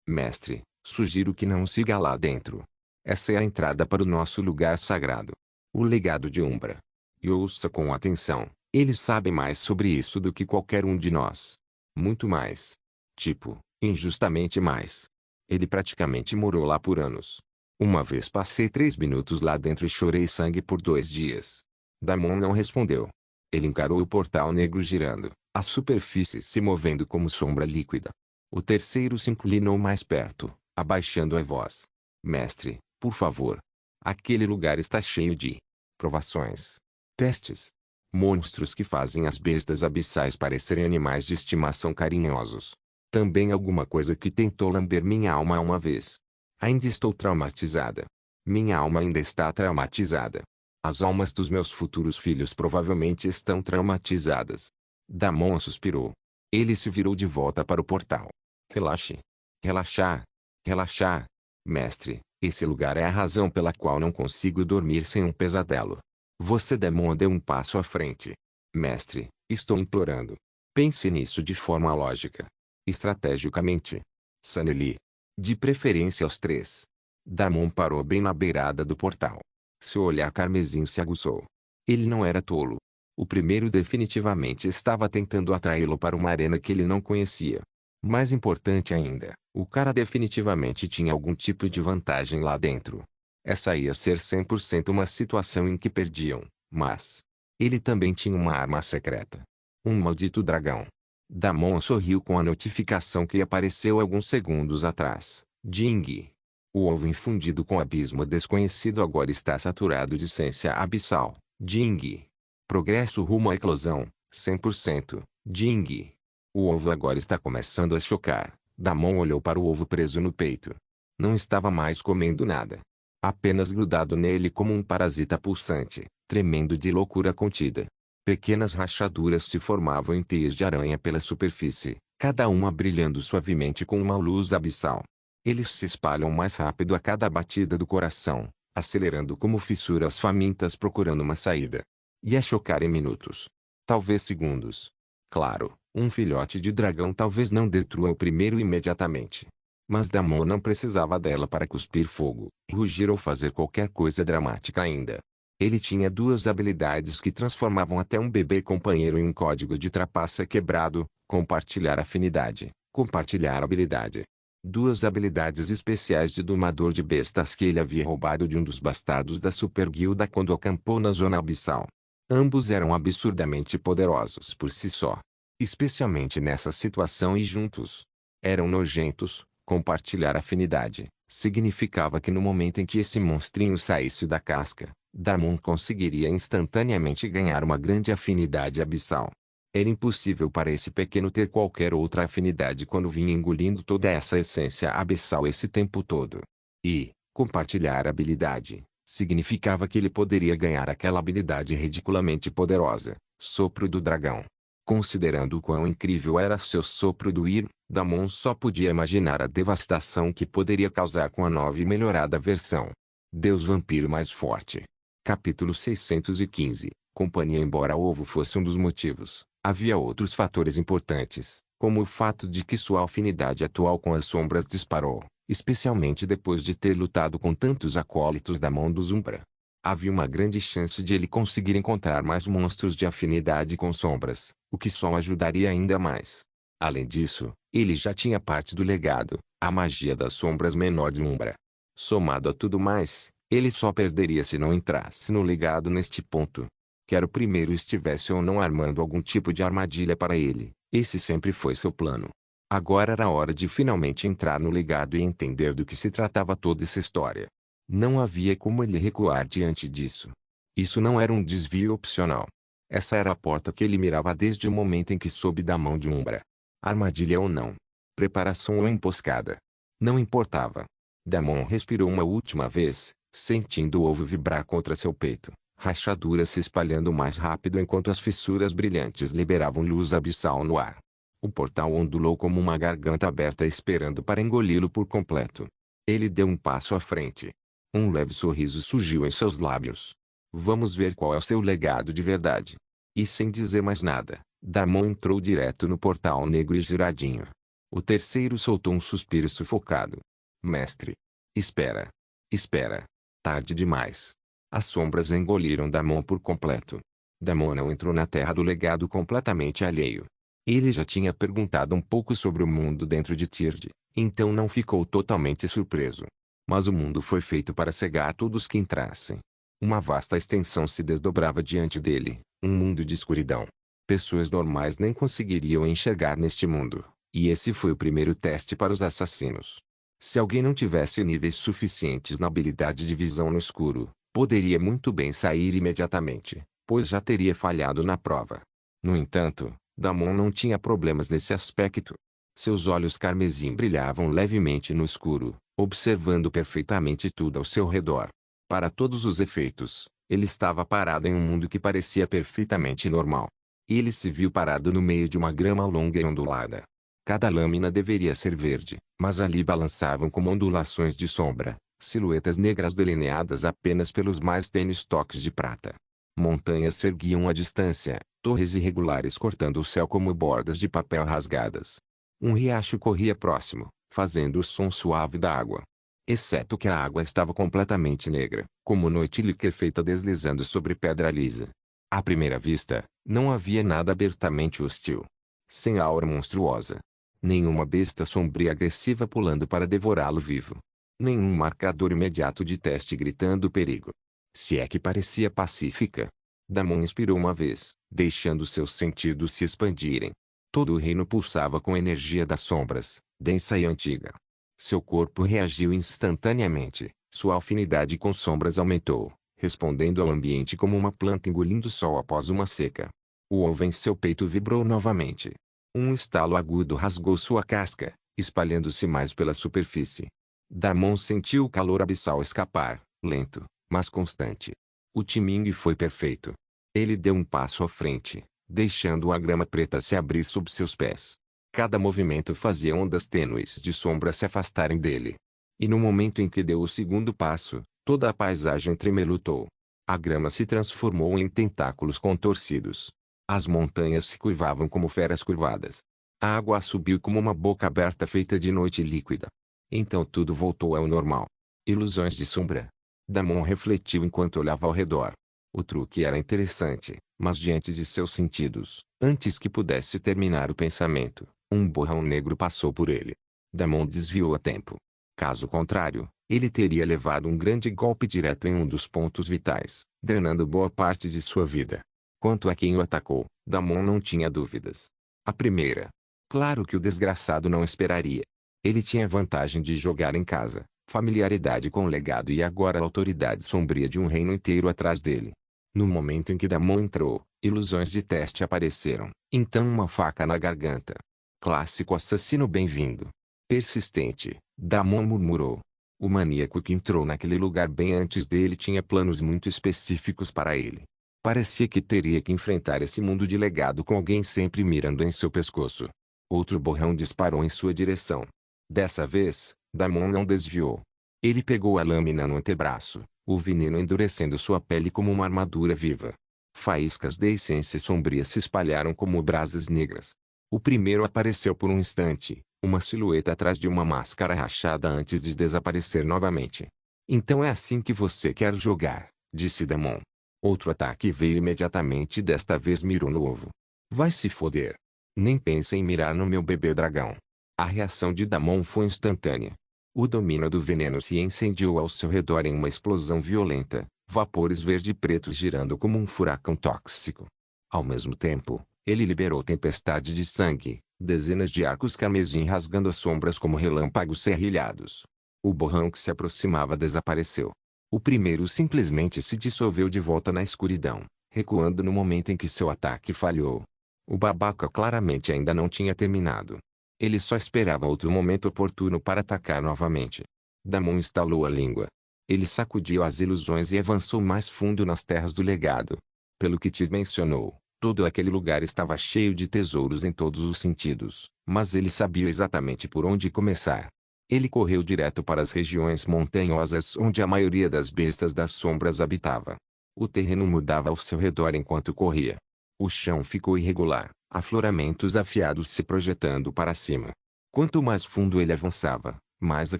Mestre, sugiro que não siga lá dentro. Essa é a entrada para o nosso lugar sagrado. O legado de Umbra. E ouça com atenção, eles sabem mais sobre isso do que qualquer um de nós. Muito mais. Tipo, injustamente mais. Ele praticamente morou lá por anos. Uma vez passei 3 minutos lá dentro e chorei sangue por 2 dias. Damon não respondeu. Ele encarou o portal negro girando, a superfície se movendo como sombra líquida. O terceiro se inclinou mais perto, abaixando a voz. Mestre, por favor. Aquele lugar está cheio de provações, testes, monstros que fazem as bestas abissais parecerem animais de estimação carinhosos. Também alguma coisa que tentou lamber minha alma uma vez. Ainda estou traumatizada. Minha alma ainda está traumatizada. As almas dos meus futuros filhos provavelmente estão traumatizadas. Damon suspirou. Ele se virou de volta para o portal. Relaxe. Relaxar. Relaxar. Mestre, esse lugar é a razão pela qual não consigo dormir sem um pesadelo. Você Damon deu um passo à frente. Mestre, estou implorando. Pense nisso de forma lógica. Estrategicamente. Saneli. De preferência aos 3. Damon parou bem na beirada do portal. Seu olhar carmesim se aguçou. Ele não era tolo. O primeiro definitivamente estava tentando atraí-lo para uma arena que ele não conhecia. Mais importante ainda, O cara definitivamente tinha algum tipo de vantagem lá dentro. Essa ia ser 100% uma situação em que perdiam, mas ele também tinha uma arma secreta. Um maldito dragão. Damon sorriu com a notificação que apareceu alguns segundos atrás. Ding. O ovo infundido com abismo desconhecido agora está saturado de essência abissal. Ding. Progresso rumo à eclosão. 100%. Ding. O ovo agora está começando a chocar. Damon olhou para o ovo preso no peito. Não estava mais comendo nada. Apenas grudado nele como um parasita pulsante, tremendo de loucura contida. Pequenas rachaduras se formavam em teias de aranha pela superfície, cada uma brilhando suavemente com uma luz abissal. Eles se espalham mais rápido a cada batida do coração, acelerando como fissuras famintas procurando uma saída. Ia chocar em minutos. Talvez segundos. Claro, um filhote de dragão talvez não destrua o primeiro imediatamente. Mas Damon não precisava dela para cuspir fogo, rugir ou fazer qualquer coisa dramática ainda. Ele tinha duas habilidades que transformavam até um bebê companheiro em um código de trapaça quebrado: compartilhar afinidade, compartilhar habilidade. Duas habilidades especiais de domador de bestas que ele havia roubado de um dos bastardos da Super Guilda quando acampou na Zona Abissal. Ambos eram absurdamente poderosos por si só. Especialmente nessa situação e juntos. Eram nojentos. Compartilhar afinidade significava que no momento em que esse monstrinho saísse da casca, Damon conseguiria instantaneamente ganhar uma grande afinidade abissal. Era impossível para esse pequeno ter qualquer outra afinidade quando vinha engolindo toda essa essência abissal esse tempo todo. E, compartilhar habilidade, significava que ele poderia ganhar aquela habilidade ridiculamente poderosa, Sopro do Dragão. Considerando o quão incrível era seu sopro do Ir, Damon só podia imaginar a devastação que poderia causar com a nova e melhorada versão. Deus Vampiro Mais Forte. Capítulo 615. Companhia. Embora o ovo fosse um dos motivos, havia outros fatores importantes, como o fato de que sua afinidade atual com as sombras disparou, especialmente depois de ter lutado com tantos acólitos da mão dos Umbra. Havia uma grande chance de ele conseguir encontrar mais monstros de afinidade com sombras, o que só ajudaria ainda mais. Além disso, ele já tinha parte do legado, a magia das sombras menor de Umbra. Somado a tudo mais, ele só perderia se não entrasse no legado neste ponto. Quer o primeiro estivesse ou não armando algum tipo de armadilha para ele, esse sempre foi seu plano. Agora era hora de finalmente entrar no legado e entender do que se tratava toda essa história. Não havia como ele recuar diante disso. Isso não era um desvio opcional. Essa era a porta que ele mirava desde o momento em que soube da mão de Umbra. Armadilha ou não. Preparação ou emboscada. Não importava. Damon respirou uma última vez, sentindo o ovo vibrar contra seu peito, rachaduras se espalhando mais rápido enquanto as fissuras brilhantes liberavam luz abissal no ar. O portal ondulou como uma garganta aberta esperando para engoli-lo por completo. Ele deu um passo à frente. Um leve sorriso surgiu em seus lábios. Vamos ver qual é o seu legado de verdade. E sem dizer mais nada, Damon entrou direto no portal negro e giradinho. O terceiro soltou um suspiro sufocado. Mestre. Espera. Espera. Tarde demais. As sombras engoliram Damon por completo. Damon não entrou na terra do legado completamente alheio. Ele já tinha perguntado um pouco sobre o mundo dentro de Tyrd, então não ficou totalmente surpreso. Mas o mundo foi feito para cegar todos que entrassem. Uma vasta extensão se desdobrava diante dele, um mundo de escuridão. Pessoas normais nem conseguiriam enxergar neste mundo, e esse foi o primeiro teste para os assassinos. Se alguém não tivesse níveis suficientes na habilidade de visão no escuro, poderia muito bem sair imediatamente, pois já teria falhado na prova. No entanto, Damon não tinha problemas nesse aspecto. Seus olhos carmesim brilhavam levemente no escuro, observando perfeitamente tudo ao seu redor. Para todos os efeitos, ele estava parado em um mundo que parecia perfeitamente normal. Ele se viu parado no meio de uma grama longa e ondulada. Cada lâmina deveria ser verde, mas ali balançavam como ondulações de sombra, silhuetas negras delineadas apenas pelos mais tênues toques de prata. Montanhas se erguiam à distância, torres irregulares cortando o céu como bordas de papel rasgadas. Um riacho corria próximo, fazendo o som suave da água. Exceto que a água estava completamente negra, como noite liquefeita deslizando sobre pedra lisa. À primeira vista, não havia nada abertamente hostil. Sem aura monstruosa. Nenhuma besta sombria e agressiva pulando para devorá-lo vivo. Nenhum marcador imediato de teste gritando perigo. Se é que parecia pacífica. Damon inspirou uma vez, deixando seus sentidos se expandirem. Todo o reino pulsava com a energia das sombras, densa e antiga. Seu corpo reagiu instantaneamente, sua afinidade com sombras aumentou, respondendo ao ambiente como uma planta engolindo sol após uma seca. O ovo em seu peito vibrou novamente. Um estalo agudo rasgou sua casca, espalhando-se mais pela superfície. Damon sentiu o calor abissal escapar, lento, mas constante. O timing foi perfeito. Ele deu um passo à frente, deixando a grama preta se abrir sob seus pés. Cada movimento fazia ondas tênues de sombra se afastarem dele. E no momento em que deu o segundo passo, toda a paisagem tremelutou. A grama se transformou em tentáculos contorcidos. As montanhas se curvavam como feras curvadas. A água subiu como uma boca aberta feita de noite líquida. Então tudo voltou ao normal. Ilusões de sombra. Damon refletiu enquanto olhava ao redor. O truque era interessante, mas diante de seus sentidos, antes que pudesse terminar o pensamento, um borrão negro passou por ele. Damon desviou a tempo. Caso contrário, ele teria levado um grande golpe direto em um dos pontos vitais, drenando boa parte de sua vida. Quanto a quem o atacou, Damon não tinha dúvidas. A primeira. Claro que o desgraçado não esperaria. Ele tinha vantagem de jogar em casa, familiaridade com o legado e agora a autoridade sombria de um reino inteiro atrás dele. No momento em que Damon entrou, ilusões de teste apareceram, então uma faca na garganta. Clássico assassino bem-vindo. Persistente, Damon murmurou. O maníaco que entrou naquele lugar bem antes dele tinha planos muito específicos para ele. Parecia que teria que enfrentar esse mundo de legado com alguém sempre mirando em seu pescoço. Outro borrão disparou em sua direção. Dessa vez, Damon não desviou. Ele pegou a lâmina no antebraço, o veneno endurecendo sua pele como uma armadura viva. Faíscas de essência sombria se espalharam como brasas negras. O primeiro apareceu por um instante, uma silhueta atrás de uma máscara rachada antes de desaparecer novamente. Então é assim que você quer jogar, disse Damon. Outro ataque veio imediatamente e desta vez mirou no ovo. Vai se foder. Nem pense em mirar no meu bebê dragão. A reação de Damon foi instantânea. O domínio do veneno se incendiou ao seu redor em uma explosão violenta, vapores verde-pretos girando como um furacão tóxico. Ao mesmo tempo, ele liberou tempestade de sangue, dezenas de arcos carmesim rasgando as sombras como relâmpagos serrilhados. O borrão que se aproximava desapareceu. O primeiro simplesmente se dissolveu de volta na escuridão, recuando no momento em que seu ataque falhou. O babaca claramente ainda não tinha terminado. Ele só esperava outro momento oportuno para atacar novamente. Damon estalou a língua. Ele sacudiu as ilusões e avançou mais fundo nas terras do legado. Pelo que te mencionou, todo aquele lugar estava cheio de tesouros em todos os sentidos, mas ele sabia exatamente por onde começar. Ele correu direto para as regiões montanhosas onde a maioria das bestas das sombras habitava. O terreno mudava ao seu redor enquanto corria. O chão ficou irregular, afloramentos afiados se projetando para cima. Quanto mais fundo ele avançava, mais a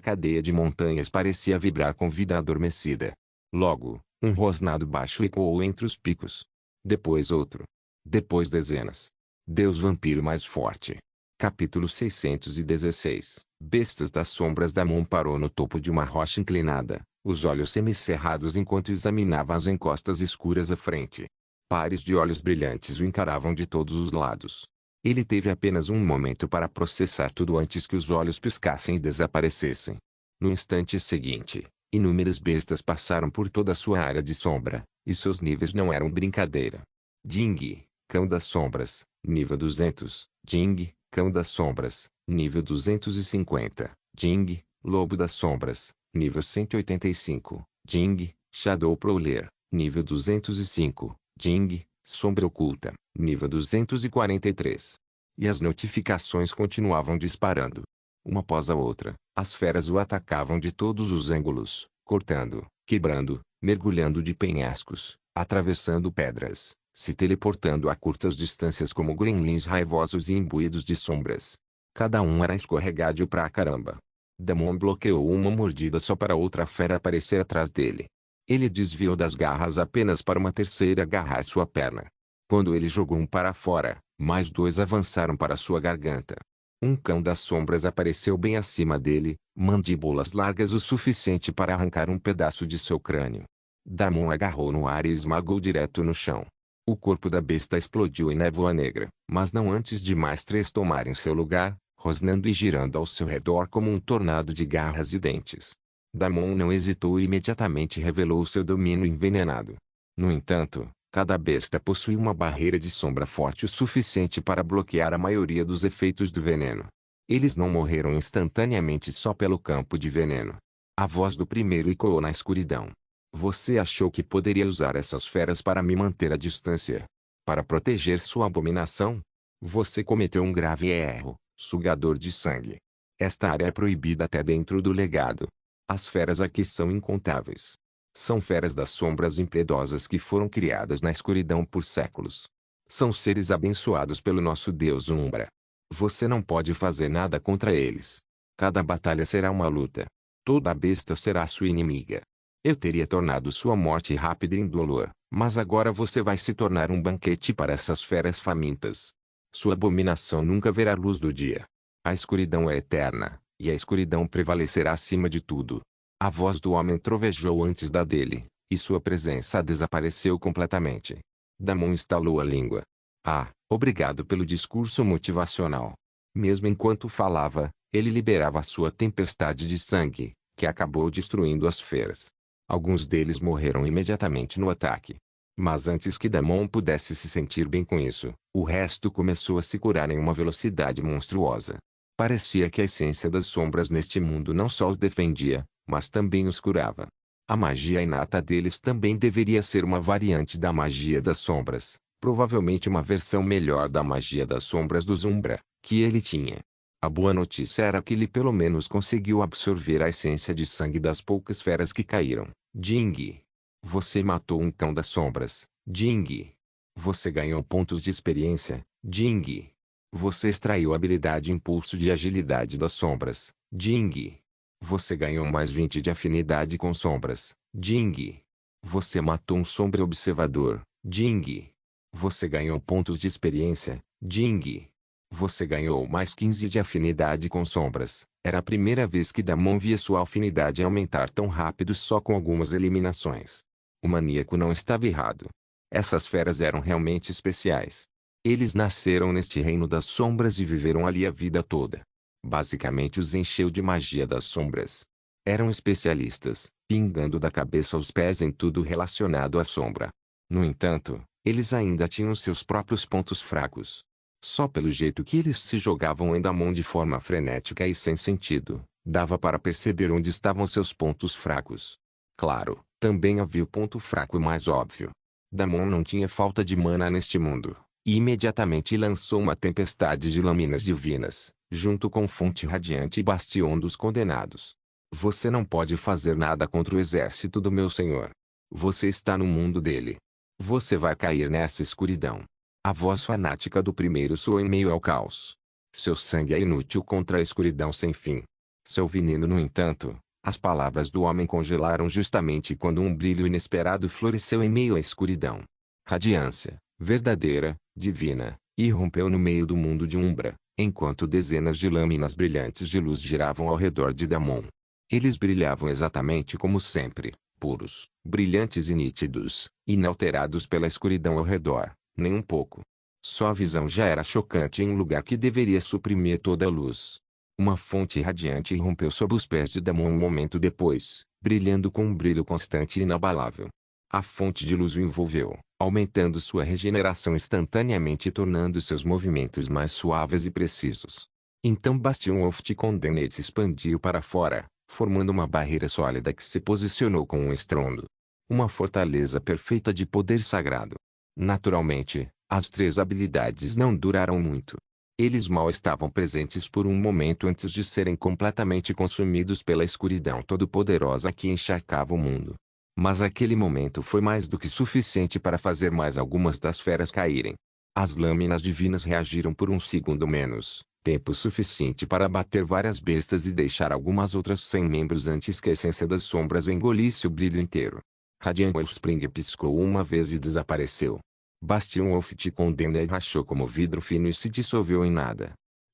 cadeia de montanhas parecia vibrar com vida adormecida. Logo, um rosnado baixo ecoou entre os picos. Depois outro. Depois dezenas. Deus vampiro mais forte. Capítulo 616. Bestas das sombras. Damon parou no topo de uma rocha inclinada, os olhos semicerrados enquanto examinava as encostas escuras à frente. Pares de olhos brilhantes o encaravam de todos os lados. Ele teve apenas um momento para processar tudo antes que os olhos piscassem e desaparecessem. No instante seguinte, inúmeras bestas passaram por toda a sua área de sombra, e seus níveis não eram brincadeira. Jing, Cão das Sombras, nível 200. Jing, Cão das Sombras, nível 250. Jing, Lobo das Sombras, nível 185. Jing, Shadow Prowler, nível 205. Jing, Sombra Oculta, nível 243. E as notificações continuavam disparando. Uma após a outra, as feras o atacavam de todos os ângulos, cortando, quebrando, mergulhando de penhascos, atravessando pedras, se teleportando a curtas distâncias como gremlins raivosos e imbuídos de sombras. Cada um era escorregadio pra caramba. Damon bloqueou uma mordida só para outra fera aparecer atrás dele. Ele desviou das garras apenas para uma terceira agarrar sua perna. Quando ele jogou um para fora, mais dois avançaram para sua garganta. Um cão das sombras apareceu bem acima dele, mandíbulas largas o suficiente para arrancar um pedaço de seu crânio. Damon agarrou no ar e esmagou direto no chão. O corpo da besta explodiu em névoa negra, mas não antes de mais três tomarem seu lugar, rosnando e girando ao seu redor como um tornado de garras e dentes. Damon não hesitou e imediatamente revelou seu domínio envenenado. No entanto, cada besta possui uma barreira de sombra forte o suficiente para bloquear a maioria dos efeitos do veneno. Eles não morreram instantaneamente só pelo campo de veneno. A voz do primeiro ecoou na escuridão. Você achou que poderia usar essas feras para me manter à distância? Para proteger sua abominação? Você cometeu um grave erro, sugador de sangue. Esta área é proibida até dentro do legado. As feras aqui são incontáveis. São feras das sombras impiedosas que foram criadas na escuridão por séculos. São seres abençoados pelo nosso Deus Umbra. Você não pode fazer nada contra eles. Cada batalha será uma luta. Toda besta será sua inimiga. Eu teria tornado sua morte rápida e indolor, mas agora você vai se tornar um banquete para essas feras famintas. Sua abominação nunca verá a luz do dia. A escuridão é eterna, e a escuridão prevalecerá acima de tudo. A voz do homem trovejou antes da dele, e sua presença desapareceu completamente. Damon estalou a língua. Ah, obrigado pelo discurso motivacional. Mesmo enquanto falava, ele liberava sua tempestade de sangue, que acabou destruindo as feras. Alguns deles morreram imediatamente no ataque. Mas antes que Damon pudesse se sentir bem com isso, o resto começou a se curar em uma velocidade monstruosa. Parecia que a essência das sombras neste mundo não só os defendia, mas também os curava. A magia inata deles também deveria ser uma variante da magia das sombras, provavelmente uma versão melhor da magia das sombras do Umbra, que ele tinha. A boa notícia era que ele pelo menos conseguiu absorver a essência de sangue das poucas feras que caíram. Jing. Você matou um cão das sombras, Jing. Você ganhou pontos de experiência, Jing. Você extraiu a habilidade impulso de agilidade das sombras, Jing. Você ganhou mais 20 de afinidade com sombras, Jing. Você matou um sombra observador, Jing. Você ganhou pontos de experiência, Jing. Você ganhou mais 15 de afinidade com sombras. Era a primeira vez que Damon via sua afinidade aumentar tão rápido só com algumas eliminações. O maníaco não estava errado. Essas feras eram realmente especiais. Eles nasceram neste reino das sombras e viveram ali a vida toda. Basicamente os encheu de magia das sombras. Eram especialistas, pingando da cabeça aos pés em tudo relacionado à sombra. No entanto, eles ainda tinham seus próprios pontos fracos. Só pelo jeito que eles se jogavam em Damon de forma frenética e sem sentido, dava para perceber onde estavam seus pontos fracos. Claro, também havia o ponto fraco mais óbvio. Damon não tinha falta de mana neste mundo, e imediatamente lançou uma tempestade de lâminas divinas, junto com fonte radiante e bastião dos condenados. Você não pode fazer nada contra o exército do meu senhor. Você está no mundo dele. Você vai cair nessa escuridão. A voz fanática do primeiro soou em meio ao caos. Seu sangue é inútil contra a escuridão sem fim. Seu veneno, no entanto, as palavras do homem congelaram justamente quando um brilho inesperado floresceu em meio à escuridão. Radiância, verdadeira, divina, irrompeu no meio do mundo de Umbra, enquanto dezenas de lâminas brilhantes de luz giravam ao redor de Damon. Eles brilhavam exatamente como sempre, puros, brilhantes e nítidos, inalterados pela escuridão ao redor. Nem um pouco. Sua visão já era chocante em um lugar que deveria suprimir toda a luz. Uma fonte radiante irrompeu sob os pés de Damon um momento depois, brilhando com um brilho constante e inabalável. A fonte de luz o envolveu, aumentando sua regeneração instantaneamente e tornando seus movimentos mais suaves e precisos. Então Bastion of the Condemned se expandiu para fora, formando uma barreira sólida que se posicionou com um estrondo. Uma fortaleza perfeita de poder sagrado. Naturalmente, as três habilidades não duraram muito. Eles mal estavam presentes por um momento antes de serem completamente consumidos pela escuridão todo-poderosa que encharcava o mundo. Mas aquele momento foi mais do que suficiente para fazer mais algumas das feras caírem. As lâminas divinas reagiram por um segundo menos, tempo suficiente para abater várias bestas e deixar algumas outras sem membros antes que a essência das sombras engolisse o brilho inteiro. Radiant Wellspring piscou uma vez e desapareceu. Bastion of the Condemned rachou como vidro fino e se dissolveu em nada.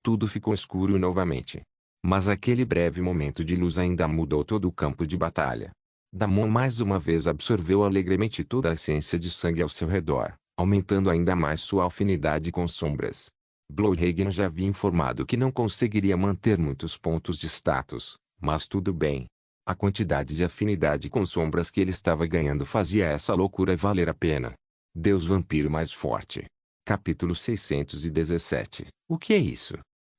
tudo ficou escuro novamente. Mas aquele breve momento de luz ainda mudou todo o campo de batalha. Damon mais uma vez absorveu alegremente toda a essência de sangue ao seu redor, aumentando ainda mais sua afinidade com sombras. Blodhagen já havia informado que não conseguiria manter muitos pontos de status, mas tudo bem. A quantidade de afinidade com sombras que ele estava ganhando fazia essa loucura valer a pena. Deus Vampiro mais forte. Capítulo 617. O que é isso?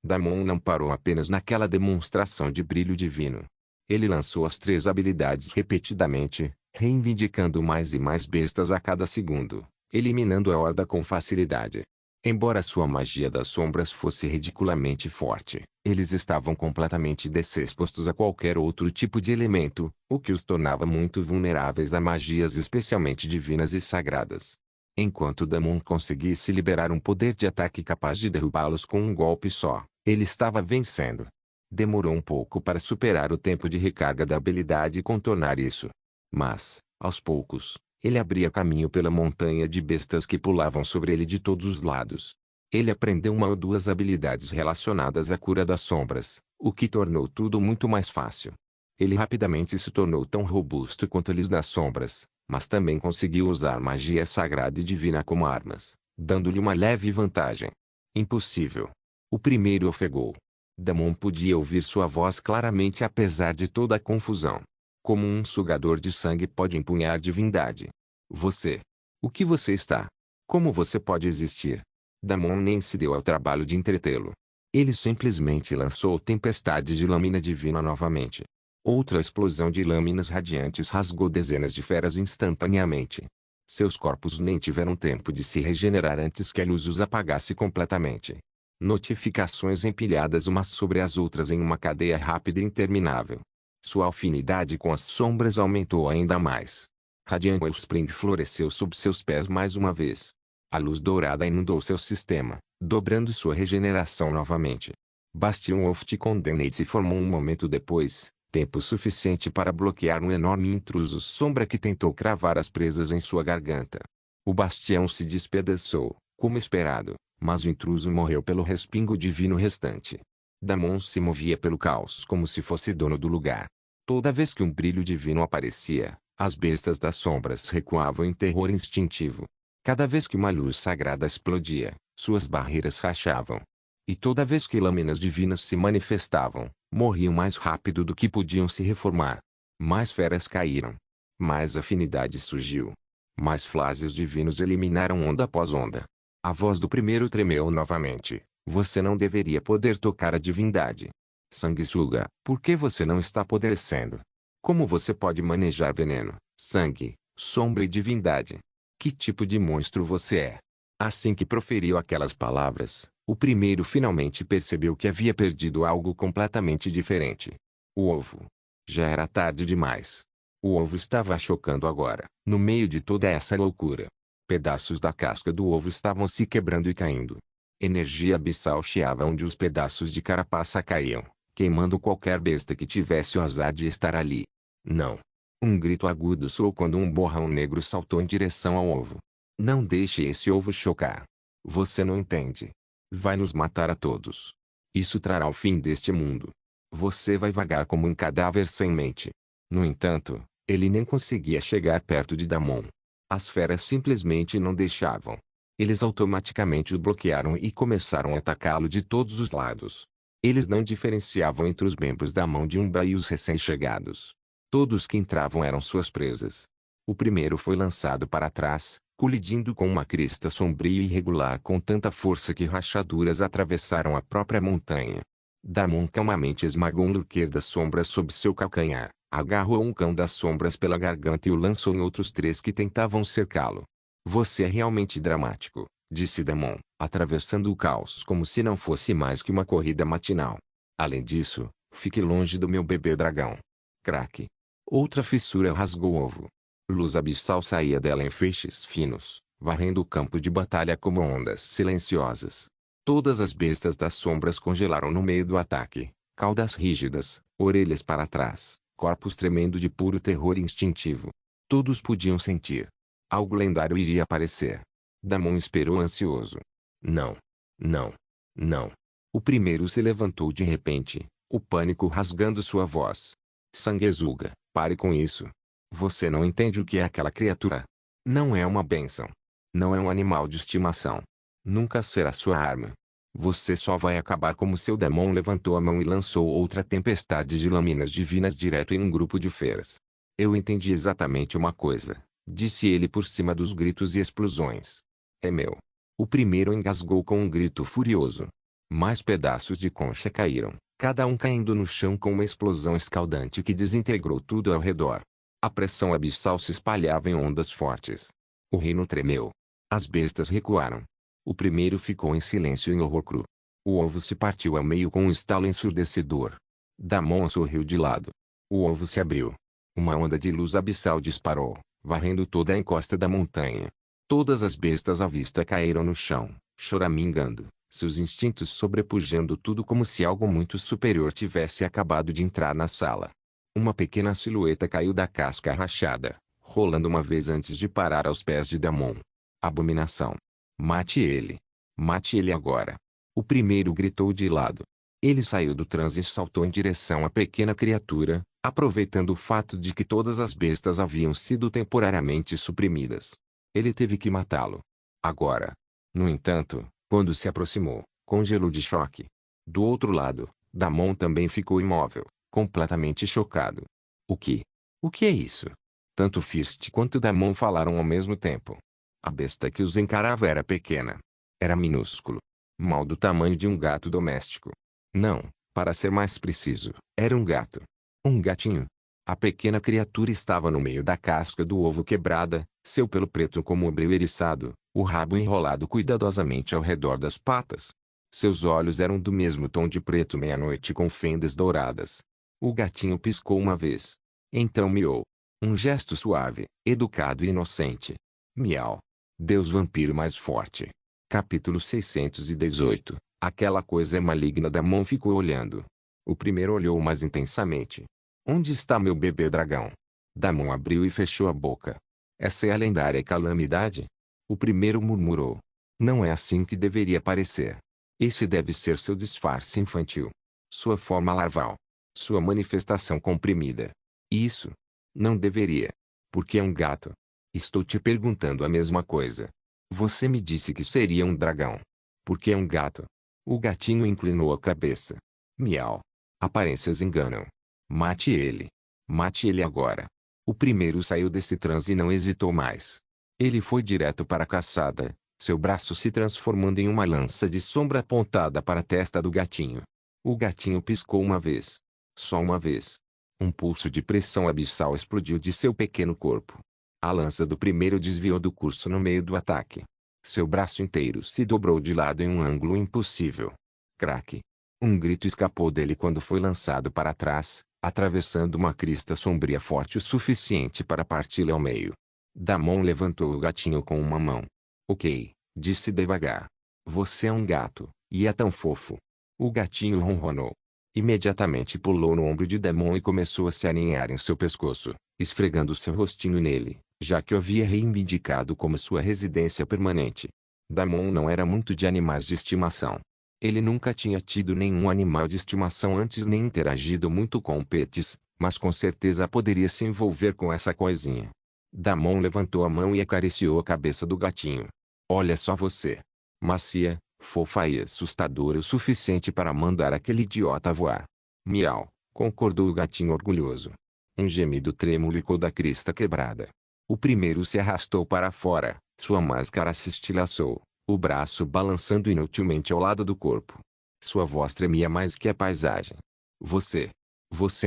Damon não parou apenas naquela demonstração de brilho divino. Ele lançou as 3 habilidades repetidamente, reivindicando mais e mais bestas a cada segundo, eliminando a horda com facilidade. Embora sua magia das sombras fosse ridiculamente forte, eles estavam completamente desexpostos a qualquer outro tipo de elemento, o que os tornava muito vulneráveis a magias especialmente divinas e sagradas. Enquanto Damon conseguisse liberar um poder de ataque capaz de derrubá-los com um golpe só, ele estava vencendo. Demorou um pouco para superar o tempo de recarga da habilidade e contornar isso. Mas, aos poucos, ele abria caminho pela montanha de bestas que pulavam sobre ele de todos os lados. Ele aprendeu 1 ou 2 habilidades relacionadas à cura das sombras, o que tornou tudo muito mais fácil. Ele rapidamente se tornou tão robusto quanto eles das sombras, mas também conseguiu usar magia sagrada e divina como armas, dando-lhe uma leve vantagem. Impossível. O primeiro ofegou. Damon podia ouvir sua voz claramente apesar de toda a confusão. Como um sugador de sangue pode empunhar divindade? Você. O que você está? Como você pode existir? Damon nem se deu ao trabalho de entretê-lo. Ele simplesmente lançou tempestade de lâmina divina novamente. Outra explosão de lâminas radiantes rasgou dezenas de feras instantaneamente. Seus corpos nem tiveram tempo de se regenerar antes que a luz os apagasse completamente. Notificações empilhadas umas sobre as outras em uma cadeia rápida e interminável. Sua afinidade com as sombras aumentou ainda mais. Radiant Wellspring floresceu sob seus pés mais uma vez. A luz dourada inundou seu sistema, dobrando sua regeneração novamente. Bastion of the Condemned se formou um momento depois, tempo suficiente para bloquear um enorme intruso sombra que tentou cravar as presas em sua garganta. O bastião se despedaçou, como esperado, mas o intruso morreu pelo respingo divino restante. Damon se movia pelo caos como se fosse dono do lugar. Toda vez que um brilho divino aparecia, as bestas das sombras recuavam em terror instintivo. Cada vez que uma luz sagrada explodia, suas barreiras rachavam. E toda vez que lâminas divinas se manifestavam, morriam mais rápido do que podiam se reformar. Mais feras caíram. Mais afinidade surgiu. Mais flashes divinos eliminaram onda após onda. A voz do primeiro tremeu novamente. Você não deveria poder tocar a divindade. Sanguessuga, por que você não está apodrecendo? Como você pode manejar veneno, sangue, sombra e divindade? Que tipo de monstro você é? Assim que proferiu aquelas palavras, o primeiro finalmente percebeu que havia perdido algo completamente diferente. O ovo. Já era tarde demais. O ovo estava a chocando agora, no meio de toda essa loucura. Pedaços da casca do ovo estavam se quebrando e caindo. Energia abissal chiava onde os pedaços de carapaça caíam, queimando qualquer besta que tivesse o azar de estar ali. Não. Um grito agudo soou quando um borrão negro saltou em direção ao ovo. Não deixe esse ovo chocar. Você não entende. Vai nos matar a todos. Isso trará o fim deste mundo. Você vai vagar como um cadáver sem mente. No entanto, ele nem conseguia chegar perto de Damon. As feras simplesmente não deixavam. Eles automaticamente o bloquearam e começaram a atacá-lo de todos os lados. Eles não diferenciavam entre os membros da mão de Umbra e os recém-chegados. Todos que entravam eram suas presas. O primeiro foi lançado para trás, colidindo com uma crista sombria e irregular com tanta força que rachaduras atravessaram a própria montanha. Damon calmamente esmagou um lurker das sombras sob seu calcanhar, agarrou um cão das sombras pela garganta e o lançou em outros 3 que tentavam cercá-lo. Você é realmente dramático, disse Damon, atravessando o caos como se não fosse mais que uma corrida matinal. Além disso, fique longe do meu bebê dragão. Craque. Outra fissura rasgou o ovo. Luz abissal saía dela em feixes finos, varrendo o campo de batalha como ondas silenciosas. Todas as bestas das sombras congelaram no meio do ataque, caudas rígidas, orelhas para trás, corpos tremendo de puro terror instintivo. Todos podiam sentir. Algo lendário iria aparecer. Damon esperou ansioso. Não. Não. Não. O primeiro se levantou de repente, o pânico rasgando sua voz. Sanguessuga, pare com isso. Você não entende o que é aquela criatura. Não é uma bênção. Não é um animal de estimação. Nunca será sua arma. Você só vai acabar como seu demônio. Levantou a mão e lançou outra tempestade de lâminas divinas direto em um grupo de feras. Eu entendi exatamente uma coisa, disse ele por cima dos gritos e explosões. É meu. O primeiro engasgou com um grito furioso. Mais pedaços de concha caíram, cada um caindo no chão com uma explosão escaldante que desintegrou tudo ao redor. A pressão abissal se espalhava em ondas fortes. O reino tremeu. As bestas recuaram. O primeiro ficou em silêncio em horror cru. O ovo se partiu ao meio com um estalo ensurdecedor. Damon sorriu de lado. O ovo se abriu. Uma onda de luz abissal disparou, varrendo toda a encosta da montanha. Todas as bestas à vista caíram no chão, choramingando, seus instintos sobrepujando tudo como se algo muito superior tivesse acabado de entrar na sala. Uma pequena silhueta caiu da casca rachada, rolando uma vez antes de parar aos pés de Damon. Abominação. Mate ele. Mate ele agora. O primeiro gritou de lado. Ele saiu do transe e saltou em direção à pequena criatura, aproveitando o fato de que todas as bestas haviam sido temporariamente suprimidas. Ele teve que matá-lo. Agora. No entanto, quando se aproximou, congelou de choque. Do outro lado, Damon também ficou imóvel, completamente chocado. O que? O que é isso? Tanto Fist quanto Damon falaram ao mesmo tempo. A besta que os encarava era pequena. Era minúsculo. Mal do tamanho de um gato doméstico. Não, para ser mais preciso, era um gato. Um gatinho. A pequena criatura estava no meio da casca do ovo quebrada, seu pelo preto como o breu eriçado, o rabo enrolado cuidadosamente ao redor das patas. Seus olhos eram do mesmo tom de preto meia-noite com fendas douradas. O gatinho piscou uma vez. Então miou. Um gesto suave, educado e inocente. Miau. Deus vampiro mais forte. Capítulo 618. Aquela coisa é maligna. Damon ficou olhando. O primeiro olhou mais intensamente. Onde está meu bebê dragão? Damon abriu e fechou a boca. Essa é a lendária calamidade? O primeiro murmurou. Não é assim que deveria parecer. Esse deve ser seu disfarce infantil. Sua forma larval. Sua manifestação comprimida. Isso. Não deveria. Porque é um gato. Estou te perguntando a mesma coisa. Você me disse que seria um dragão. Porque é um gato. O gatinho inclinou a cabeça. Miau. Aparências enganam. Mate ele. Mate ele agora. O primeiro saiu desse transe e não hesitou mais. Ele foi direto para a caçada, seu braço se transformando em uma lança de sombra apontada para a testa do gatinho. O gatinho piscou uma vez. Só uma vez. Um pulso de pressão abissal explodiu de seu pequeno corpo. A lança do primeiro desviou do curso no meio do ataque. Seu braço inteiro se dobrou de lado em um ângulo impossível. Craque. Um grito escapou dele quando foi lançado para trás, atravessando uma crista sombria forte o suficiente para parti-la ao meio. Damon levantou o gatinho com uma mão. Ok, disse devagar. Você é um gato, e é tão fofo. O gatinho ronronou. Imediatamente pulou no ombro de Damon e começou a se aninhar em seu pescoço, esfregando seu rostinho nele, já que o havia reivindicado como sua residência permanente. Damon não era muito de animais de estimação. Ele nunca tinha tido nenhum animal de estimação antes nem interagido muito com pets, mas com certeza poderia se envolver com essa coisinha. Damon levantou a mão e acariciou a cabeça do gatinho. Olha só você. Macia, fofa e assustadora o suficiente para mandar aquele idiota voar. Miau, concordou o gatinho orgulhoso. Um gemido trêmulo ficou da crista quebrada. O primeiro se arrastou para fora, sua máscara se estilhaçou, o braço balançando inutilmente ao lado do corpo. Sua voz tremia mais que a paisagem. Você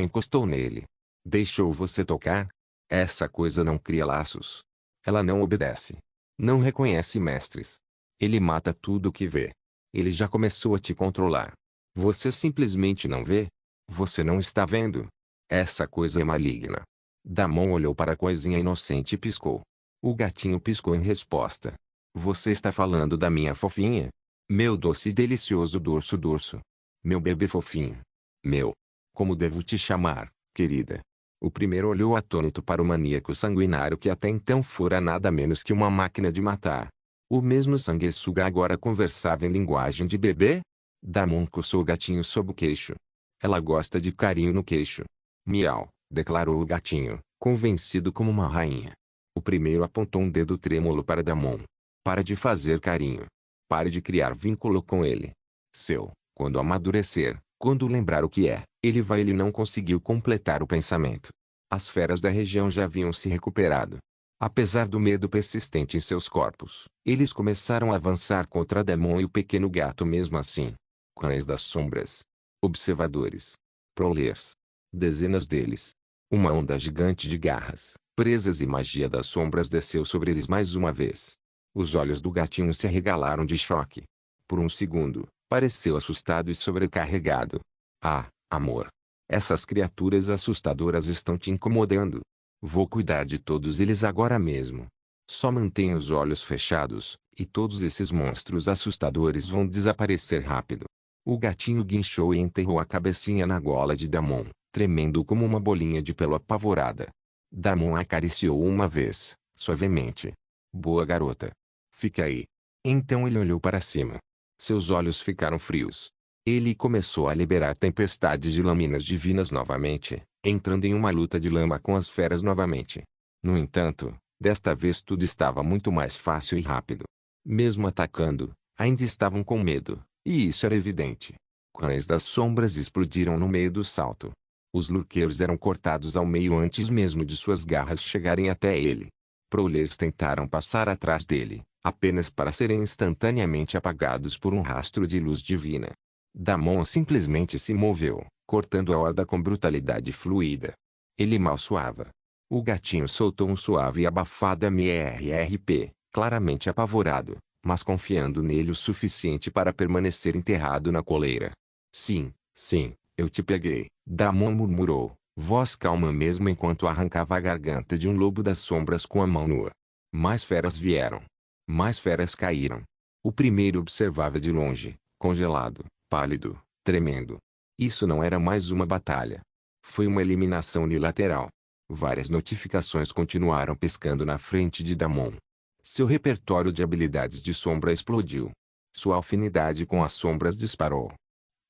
encostou nele. Deixou você tocar? Essa coisa não cria laços. Ela não obedece. Não reconhece mestres. Ele mata tudo o que vê. Ele já começou a te controlar. Você simplesmente não vê? Você não está vendo? Essa coisa é maligna. Damon olhou para a coisinha inocente e piscou. O gatinho piscou em resposta. Você está falando da minha fofinha? Meu doce e delicioso dorso. Meu bebê fofinho. Como devo te chamar, querida? O primeiro olhou atônito para o maníaco sanguinário que até então fora nada menos que uma máquina de matar. O mesmo sanguessuga agora conversava em linguagem de bebê? Damon coçou o gatinho sob o queixo. Ela gosta de carinho no queixo. Miau, declarou o gatinho, convencido como uma rainha. O primeiro apontou um dedo trêmulo para Damon. Para de fazer carinho. Pare de criar vínculo com ele. Quando amadurecer, quando lembrar o que é, ele não conseguiu completar o pensamento. As feras da região já haviam se recuperado. Apesar do medo persistente em seus corpos, eles começaram a avançar contra Damon e o pequeno gato mesmo assim. Cães das sombras. Observadores. Prowlers. Dezenas deles. Uma onda gigante de garras, presas e magia das sombras desceu sobre eles mais uma vez. Os olhos do gatinho se arregalaram de choque. Por um segundo, pareceu assustado e sobrecarregado. Ah, amor. Essas criaturas assustadoras estão te incomodando. Vou cuidar de todos eles agora mesmo. Só mantenha os olhos fechados, e todos esses monstros assustadores vão desaparecer rápido. O gatinho guinchou e enterrou a cabecinha na gola de Damon, tremendo como uma bolinha de pelo apavorada. Damon acariciou uma vez, suavemente. Boa garota. Fica aí. Então ele olhou para cima. Seus olhos ficaram frios. Ele começou a liberar tempestades de lâminas divinas novamente, entrando em uma luta de lama com as feras novamente. No entanto, desta vez tudo estava muito mais fácil e rápido. Mesmo atacando, ainda estavam com medo, e isso era evidente. Cães das sombras explodiram no meio do salto. Os lurkers eram cortados ao meio antes mesmo de suas garras chegarem até ele. Prowlers tentaram passar atrás dele, apenas para serem instantaneamente apagados por um rastro de luz divina. Damon simplesmente se moveu, cortando a horda com brutalidade fluida. Ele mal suava. O gatinho soltou um suave e abafado MRRP, claramente apavorado, mas confiando nele o suficiente para permanecer enterrado na coleira. Sim, eu te peguei, Damon murmurou, voz calma mesmo enquanto arrancava a garganta de um lobo das sombras com a mão nua. Mais feras vieram. Mais feras caíram. O primeiro observava de longe, congelado, pálido, tremendo. Isso não era mais uma batalha. Foi uma eliminação unilateral. Várias notificações continuaram piscando na frente de Damon. Seu repertório de habilidades de sombra explodiu. Sua afinidade com as sombras disparou.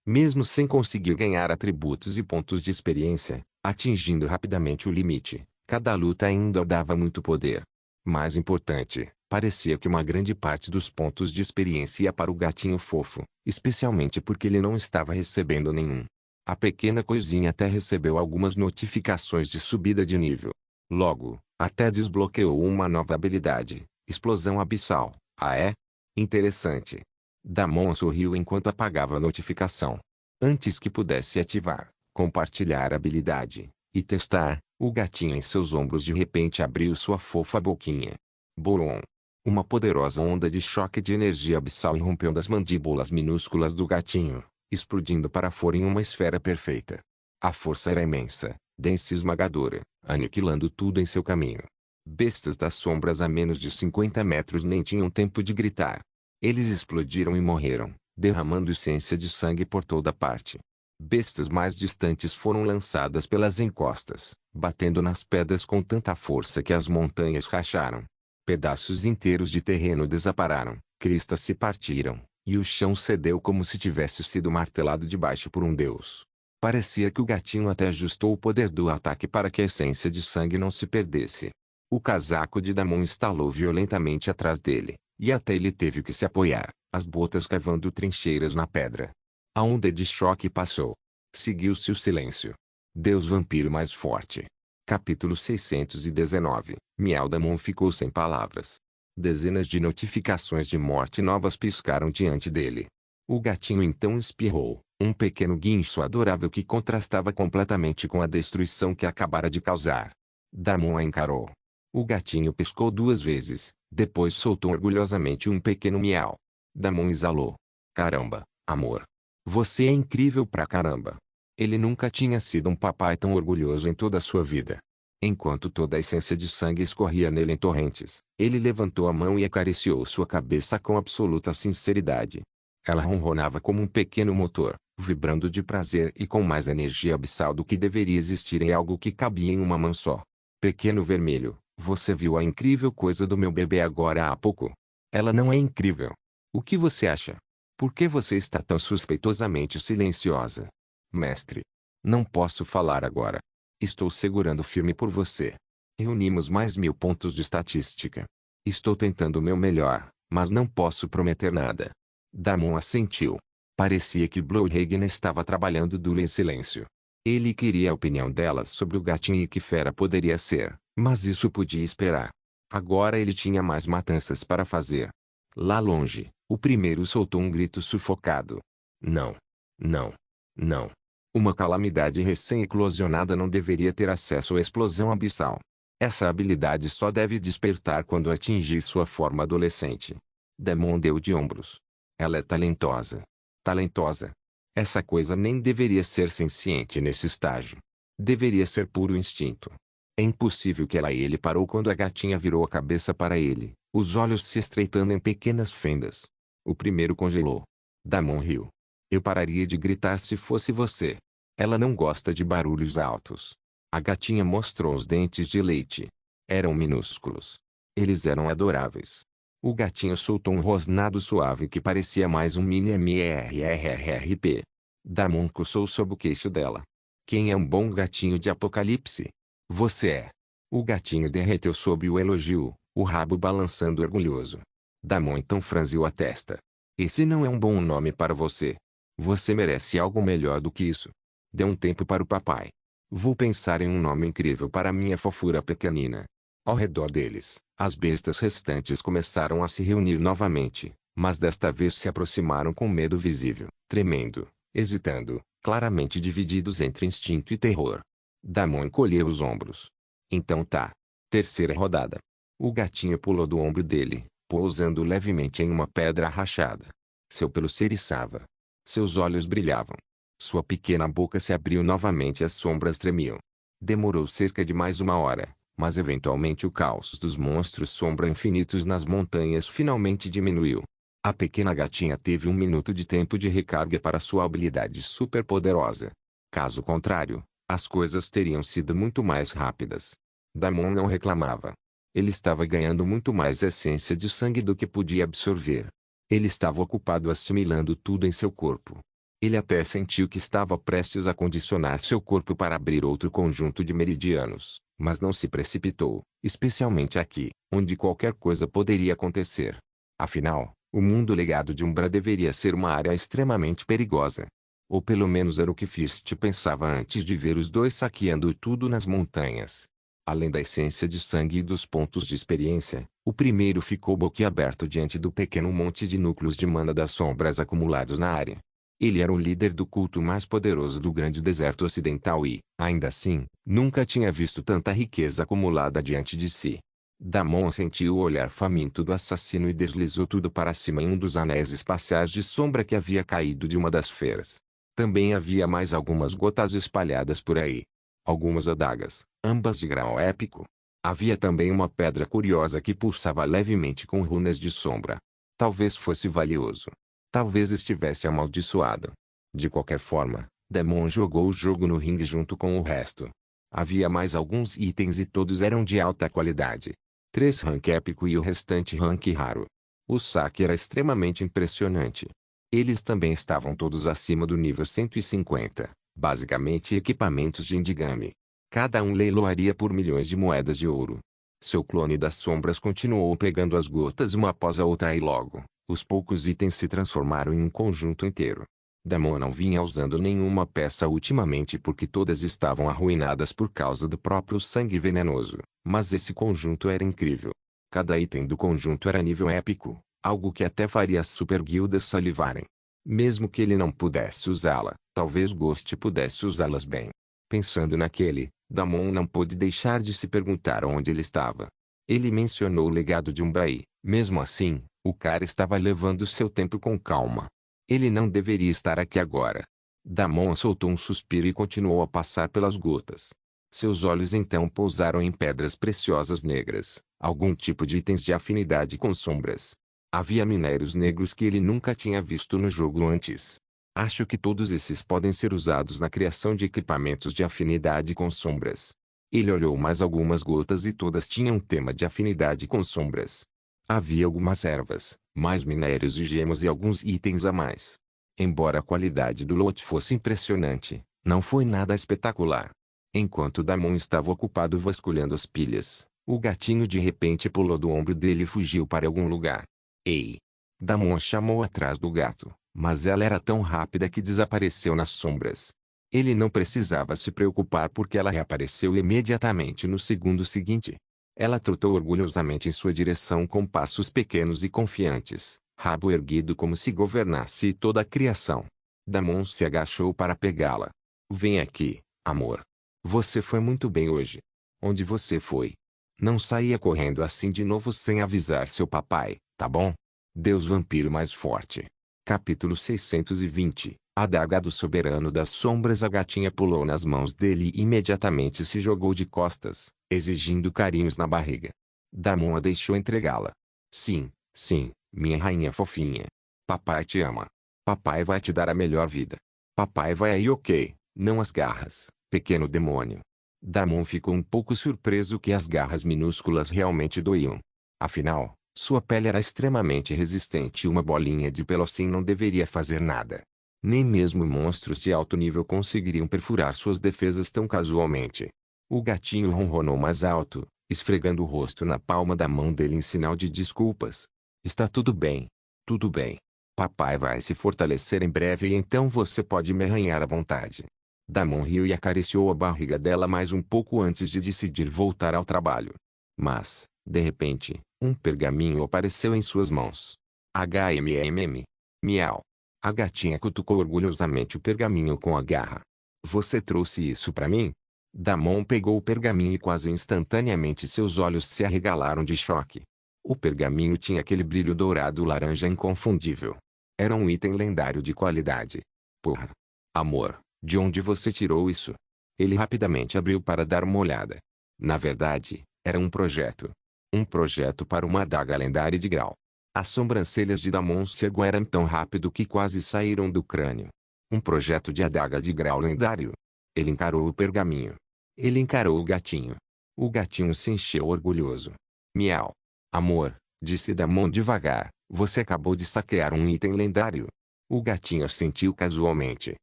Mesmo sem conseguir ganhar atributos e pontos de experiência, atingindo rapidamente o limite, cada luta ainda dava muito poder. Mais importante, parecia que uma grande parte dos pontos de experiência ia para o gatinho fofo, especialmente porque ele não estava recebendo nenhum. A pequena coisinha até recebeu algumas notificações de subida de nível. Logo, até desbloqueou uma nova habilidade, Explosão Abissal. Ah é? Interessante. Damon sorriu enquanto apagava a notificação. Antes que pudesse ativar, compartilhar a habilidade, e testar, o gatinho em seus ombros de repente abriu sua fofa boquinha. Bolon. Uma poderosa onda de choque de energia abissal irrompeu das mandíbulas minúsculas do gatinho, explodindo para fora em uma esfera perfeita. A força era imensa, densa e esmagadora, aniquilando tudo em seu caminho. Bestas das sombras a menos de 50 metros nem tinham tempo de gritar. Eles explodiram e morreram, derramando essência de sangue por toda parte. Bestas mais distantes foram lançadas pelas encostas, batendo nas pedras com tanta força que as montanhas racharam. Pedaços inteiros de terreno desapararam, cristas se partiram, e o chão cedeu como se tivesse sido martelado de baixo por um deus. Parecia que o gatinho até ajustou o poder do ataque para que a essência de sangue não se perdesse. O casaco de Damon estalou violentamente atrás dele, e até ele teve que se apoiar, as botas cavando trincheiras na pedra. A onda de choque passou. Seguiu-se o silêncio. Deus vampiro mais forte. Capítulo 619. Miau. Damon ficou sem palavras. Dezenas de notificações de morte novas piscaram diante dele. O gatinho então espirrou, um pequeno guincho adorável que contrastava completamente com a destruição que acabara de causar. Damon a encarou. O gatinho piscou 2 vezes, depois soltou orgulhosamente um pequeno miau. Damon exalou. Caramba, amor. Você é incrível pra caramba. Ele nunca tinha sido um papai tão orgulhoso em toda a sua vida. Enquanto toda a essência de sangue escorria nele em torrentes, ele levantou a mão e acariciou sua cabeça com absoluta sinceridade. Ela ronronava como um pequeno motor, vibrando de prazer e com mais energia abissal do que deveria existir em algo que cabia em uma mão só. Pequeno vermelho, você viu a incrível coisa do meu bebê agora há pouco? Ela não é incrível. O que você acha? Por que você está tão suspeitosamente silenciosa? Mestre. Não posso falar agora. Estou segurando firme por você. Reunimos mais 1000 pontos de estatística. Estou tentando o meu melhor, mas não posso prometer nada. Damon assentiu. Parecia que Blowhagen estava trabalhando duro em silêncio. Ele queria a opinião dela sobre o gatinho e que fera poderia ser, mas isso podia esperar. Agora ele tinha mais matanças para fazer. Lá longe, o primeiro soltou um grito sufocado. Não. Não. Não. Uma calamidade recém-eclosionada não deveria ter acesso à explosão abissal. Essa habilidade só deve despertar quando atingir sua forma adolescente. Demon deu de ombros. Ela é talentosa. Talentosa. Essa coisa nem deveria ser senciente nesse estágio. Deveria ser puro instinto. É impossível que ela e ele parou quando a gatinha virou a cabeça para ele, os olhos se estreitando em pequenas fendas. O primeiro congelou. Damon riu. Eu pararia de gritar se fosse você. Ela não gosta de barulhos altos. A gatinha mostrou os dentes de leite. Eram minúsculos. Eles eram adoráveis. O gatinho soltou um rosnado suave que parecia mais um mini MRRRP. Damon coçou sob o queixo dela. Quem é um bom gatinho de apocalipse? Você é. O gatinho derreteu sob o elogio, o rabo balançando orgulhoso. Damon então franziu a testa. Esse não é um bom nome para você. Você merece algo melhor do que isso. Dê um tempo para o papai. Vou pensar em um nome incrível para minha fofura pequenina. Ao redor deles, as bestas restantes começaram a se reunir novamente, mas desta vez se aproximaram com medo visível, tremendo, hesitando, claramente divididos entre instinto e terror. Damon encolheu os ombros. Então tá. Terceira rodada. O gatinho pulou do ombro dele, pousando levemente em uma pedra rachada. Seu pelo se eriçava. Seus olhos brilhavam. Sua pequena boca se abriu novamente e as sombras tremiam. Demorou cerca de mais uma hora, mas eventualmente o caos dos monstros sombra infinitos nas montanhas finalmente diminuiu. A pequena gatinha teve 1 minuto de tempo de recarga para sua habilidade superpoderosa. Caso contrário, as coisas teriam sido muito mais rápidas. Damon não reclamava. Ele estava ganhando muito mais essência de sangue do que podia absorver. Ele estava ocupado assimilando tudo em seu corpo. Ele até sentiu que estava prestes a condicionar seu corpo para abrir outro conjunto de meridianos, mas não se precipitou, especialmente aqui, onde qualquer coisa poderia acontecer. Afinal, o mundo legado de Umbra deveria ser uma área extremamente perigosa. Ou pelo menos era o que Fist pensava antes de ver os dois saqueando tudo nas montanhas. Além da essência de sangue e dos pontos de experiência, o primeiro ficou boquiaberto diante do pequeno monte de núcleos de mana das sombras acumulados na área. Ele era o líder do culto mais poderoso do grande deserto ocidental e, ainda assim, nunca tinha visto tanta riqueza acumulada diante de si. Damon sentiu o olhar faminto do assassino e deslizou tudo para cima em um dos anéis espaciais de sombra que havia caído de uma das feras. Também havia mais algumas gotas espalhadas por aí. Algumas adagas, ambas de grau épico. Havia também uma pedra curiosa que pulsava levemente com runas de sombra. Talvez fosse valioso. Talvez estivesse amaldiçoado. De qualquer forma, Demon jogou o jogo no ringue junto com o resto. Havia mais alguns itens e todos eram de alta qualidade. 3 rank épico e o restante rank raro. O saque era extremamente impressionante. Eles também estavam todos acima do nível 150, basicamente equipamentos de Indigami. Cada um leiloaria por milhões de moedas de ouro. Seu clone das sombras continuou pegando as gotas uma após a outra e logo, os poucos itens se transformaram em um conjunto inteiro. Damon não vinha usando nenhuma peça ultimamente porque todas estavam arruinadas por causa do próprio sangue venenoso, mas esse conjunto era incrível. Cada item do conjunto era nível épico, algo que até faria as super guildas salivarem. Mesmo que ele não pudesse usá-la, talvez Ghost pudesse usá-las bem. Pensando naquele, Damon não pôde deixar de se perguntar onde ele estava. Ele mencionou o legado de Umbraí. Mesmo assim, o cara estava levando seu tempo com calma. Ele não deveria estar aqui agora. Damon soltou um suspiro e continuou a passar pelas gotas. Seus olhos então pousaram em pedras preciosas negras, algum tipo de itens de afinidade com sombras. Havia minérios negros que ele nunca tinha visto no jogo antes. Acho que todos esses podem ser usados na criação de equipamentos de afinidade com sombras. Ele olhou mais algumas gotas e todas tinham tema de afinidade com sombras. Havia algumas ervas, Mais minérios e gemas e alguns itens a mais. Embora a qualidade do lote fosse impressionante, não foi nada espetacular. Enquanto Damon estava ocupado vasculhando as pilhas, o gatinho de repente pulou do ombro dele e fugiu para algum lugar. Ei! Damon chamou atrás do gato, mas ela era tão rápida que desapareceu nas sombras. Ele não precisava se preocupar porque ela reapareceu imediatamente no segundo seguinte. Ela trotou orgulhosamente em sua direção com passos pequenos e confiantes, rabo erguido como se governasse toda a criação. Damon se agachou para pegá-la. Vem aqui, amor. Você foi muito bem hoje. Onde você foi? Não saia correndo assim de novo sem avisar seu papai, tá bom? Deus Vampiro Mais Forte. Capítulo 620. A Adaga do Soberano das Sombras. A gatinha pulou nas mãos dele e imediatamente se jogou de costas, exigindo carinhos na barriga. Damon a deixou entregá-la. Sim, sim, minha rainha fofinha. Papai te ama. Papai vai te dar a melhor vida. Papai vai aí, ok, não as garras, pequeno demônio. Damon ficou um pouco surpreso que as garras minúsculas realmente doíam. Afinal, sua pele era extremamente resistente e uma bolinha de pelo assim não deveria fazer nada. Nem mesmo monstros de alto nível conseguiriam perfurar suas defesas tão casualmente. O gatinho ronronou mais alto, esfregando o rosto na palma da mão dele em sinal de desculpas. Está tudo bem. Tudo bem. Papai vai se fortalecer em breve e então você pode me arranhar à vontade. Damon riu e acariciou a barriga dela mais um pouco antes de decidir voltar ao trabalho. Mas, de repente, um pergaminho apareceu em suas mãos. HMMM. Miau. A gatinha cutucou orgulhosamente o pergaminho com a garra. Você trouxe isso para mim? Damon pegou o pergaminho e quase instantaneamente seus olhos se arregalaram de choque. O pergaminho tinha aquele brilho dourado laranja inconfundível. Era um item lendário de qualidade. Porra! Amor, de onde você tirou isso? Ele rapidamente abriu para dar uma olhada. Na verdade, era um projeto. Um projeto para uma adaga lendária de grau. As sobrancelhas de Damon se ergueram tão rápido que quase saíram do crânio. Um projeto de adaga de grau lendário. Ele encarou o pergaminho. Ele encarou o gatinho. O gatinho se encheu orgulhoso. Miau. Amor, disse Damon devagar, você acabou de saquear um item lendário. O gatinho assentiu casualmente.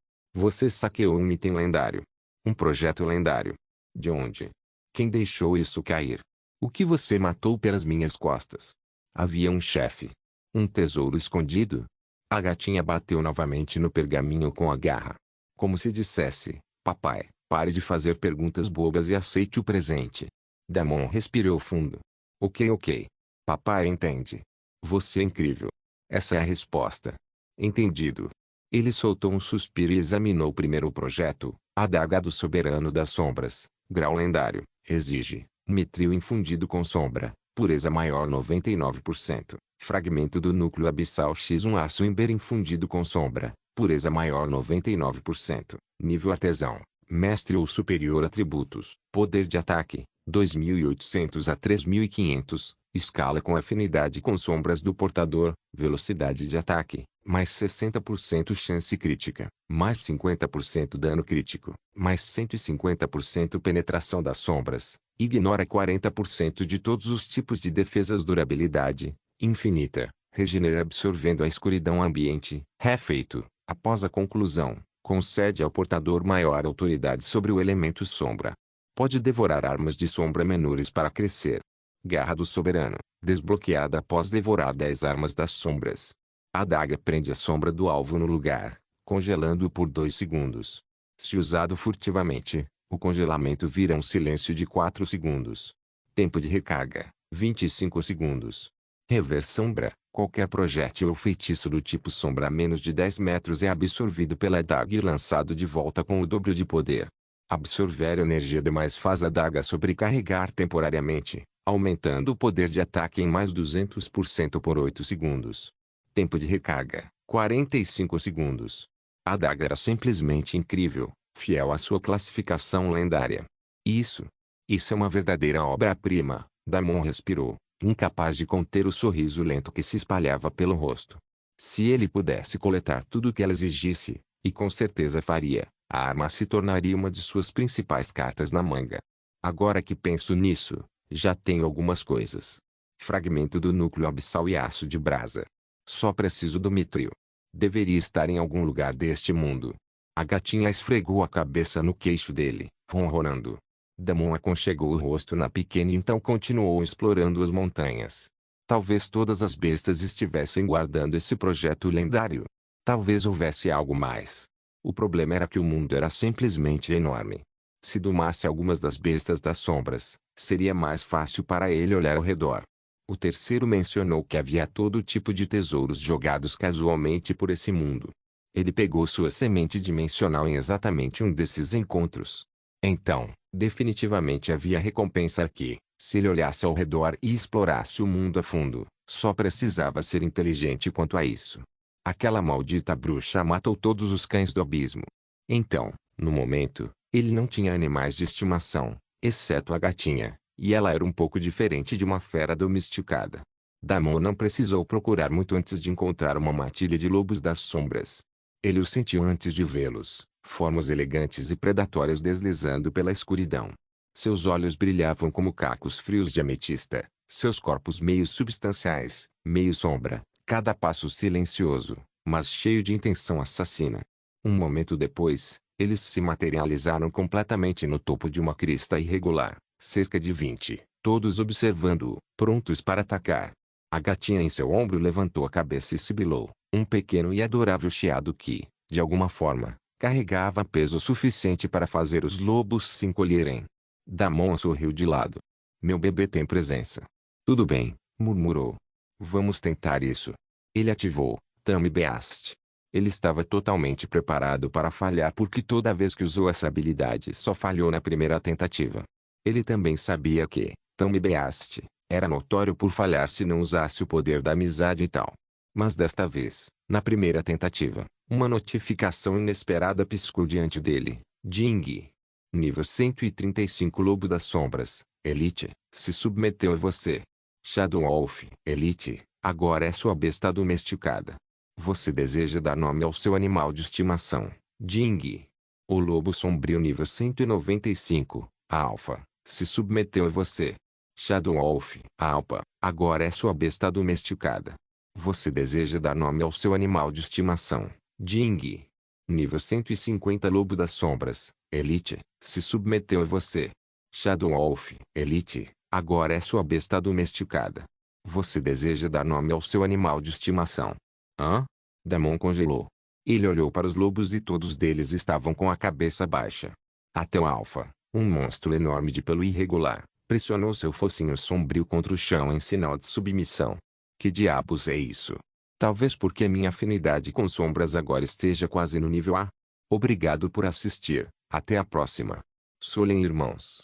Você saqueou um item lendário. Um projeto lendário. De onde? Quem deixou isso cair? O que você matou pelas minhas costas? Havia um chefe. Um tesouro escondido? A gatinha bateu novamente no pergaminho com a garra. Como se dissesse, papai, pare de fazer perguntas bobas e aceite o presente. Damon respirou fundo. Ok. Papai entende. Você é incrível. Essa é a resposta. Entendido. Ele soltou um suspiro e examinou primeiro o projeto, a Adaga do Soberano das Sombras, grau lendário, exige, mitril infundido com sombra, pureza maior 99%, fragmento do núcleo abissal X1 aço ímber infundido com sombra, pureza maior 99%, nível artesão, mestre ou superior atributos, poder de ataque, 2.800 a 3.500, escala com afinidade com sombras do portador, velocidade de ataque, mais 60% chance crítica, mais 50% dano crítico, mais 150% penetração das sombras, ignora 40% de todos os tipos de defesas durabilidade, infinita, regenera absorvendo a escuridão ambiente, refeito, após a conclusão, concede ao portador maior autoridade sobre o elemento sombra. Pode devorar armas de sombra menores para crescer. Garra do Soberano, desbloqueada após devorar 10 armas das sombras. A adaga prende a sombra do alvo no lugar, congelando-o por 2 segundos. Se usado furtivamente, o congelamento vira um silêncio de 4 segundos. Tempo de recarga, 25 segundos. Reversão sombra, qualquer projétil ou feitiço do tipo sombra a menos de 10 metros é absorvido pela adaga e lançado de volta com o dobro de poder. Absorver energia demais faz a adaga sobrecarregar temporariamente, aumentando o poder de ataque em mais 200% por 8 segundos. Tempo de recarga, 45 segundos. A adaga era simplesmente incrível, fiel à sua classificação lendária. Isso é uma verdadeira obra-prima. Damon respirou, incapaz de conter o sorriso lento que se espalhava pelo rosto. Se ele pudesse coletar tudo o que ela exigisse, e com certeza faria, a arma se tornaria uma de suas principais cartas na manga. Agora que penso nisso, já tenho algumas coisas. Fragmento do núcleo abissal e aço de brasa. Só preciso do mitrio. Deveria estar em algum lugar deste mundo. A gatinha esfregou a cabeça no queixo dele, ronronando. Damon aconchegou o rosto na pequena e então continuou explorando as montanhas. Talvez todas as bestas estivessem guardando esse projeto lendário. Talvez houvesse algo mais. O problema era que o mundo era simplesmente enorme. Se domasse algumas das bestas das sombras, seria mais fácil para ele olhar ao redor. O terceiro mencionou que havia todo tipo de tesouros jogados casualmente por esse mundo. Ele pegou sua semente dimensional em exatamente um desses encontros. Então, definitivamente havia recompensa aqui. Se ele olhasse ao redor e explorasse o mundo a fundo, só precisava ser inteligente quanto a isso. Aquela maldita bruxa matou todos os cães do abismo. Então, no momento, ele não tinha animais de estimação, exceto a gatinha, e ela era um pouco diferente de uma fera domesticada. Damon não precisou procurar muito antes de encontrar uma matilha de lobos das sombras. Ele os sentiu antes de vê-los, formas elegantes e predatórias deslizando pela escuridão. Seus olhos brilhavam como cacos frios de ametista, seus corpos meio substanciais, meio sombra, cada passo silencioso, mas cheio de intenção assassina. Um momento depois, eles se materializaram completamente no topo de uma crista irregular, cerca de 20, todos observando-o, prontos para atacar. A gatinha em seu ombro levantou a cabeça e sibilou, um pequeno e adorável chiado que, de alguma forma, carregava peso suficiente para fazer os lobos se encolherem. Damon sorriu de lado. Meu bebê tem presença. Tudo bem, murmurou. Vamos tentar isso. Ele ativou Tummy Beast. Ele estava totalmente preparado para falhar porque toda vez que usou essa habilidade só falhou na primeira tentativa. Ele também sabia que Tummy Beast era notório por falhar se não usasse o poder da amizade e tal. Mas desta vez, na primeira tentativa, uma notificação inesperada piscou diante dele. Ding! Nível 135 Lobo das Sombras, Elite, se submeteu a você. Shadow Wolf, Elite, agora é sua besta domesticada. Você deseja dar nome ao seu animal de estimação. Ding! O Lobo Sombrio nível 195, Alpha, se submeteu a você. Shadow Wolf, Alpha, agora é sua besta domesticada. Você deseja dar nome ao seu animal de estimação. Ding! Nível 150 Lobo das Sombras, Elite, se submeteu a você. Shadow Wolf, Elite, agora é sua besta domesticada. Você deseja dar nome ao seu animal de estimação. Hã? Damon congelou. Ele olhou para os lobos e todos deles estavam com a cabeça baixa. Até o Alpha, um monstro enorme de pelo irregular, pressionou seu focinho sombrio contra o chão em sinal de submissão. Que diabos é isso? Talvez porque minha afinidade com sombras agora esteja quase no nível A. Obrigado por assistir. Até a próxima. Solen Irmãos.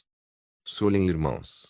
Solen Irmãos.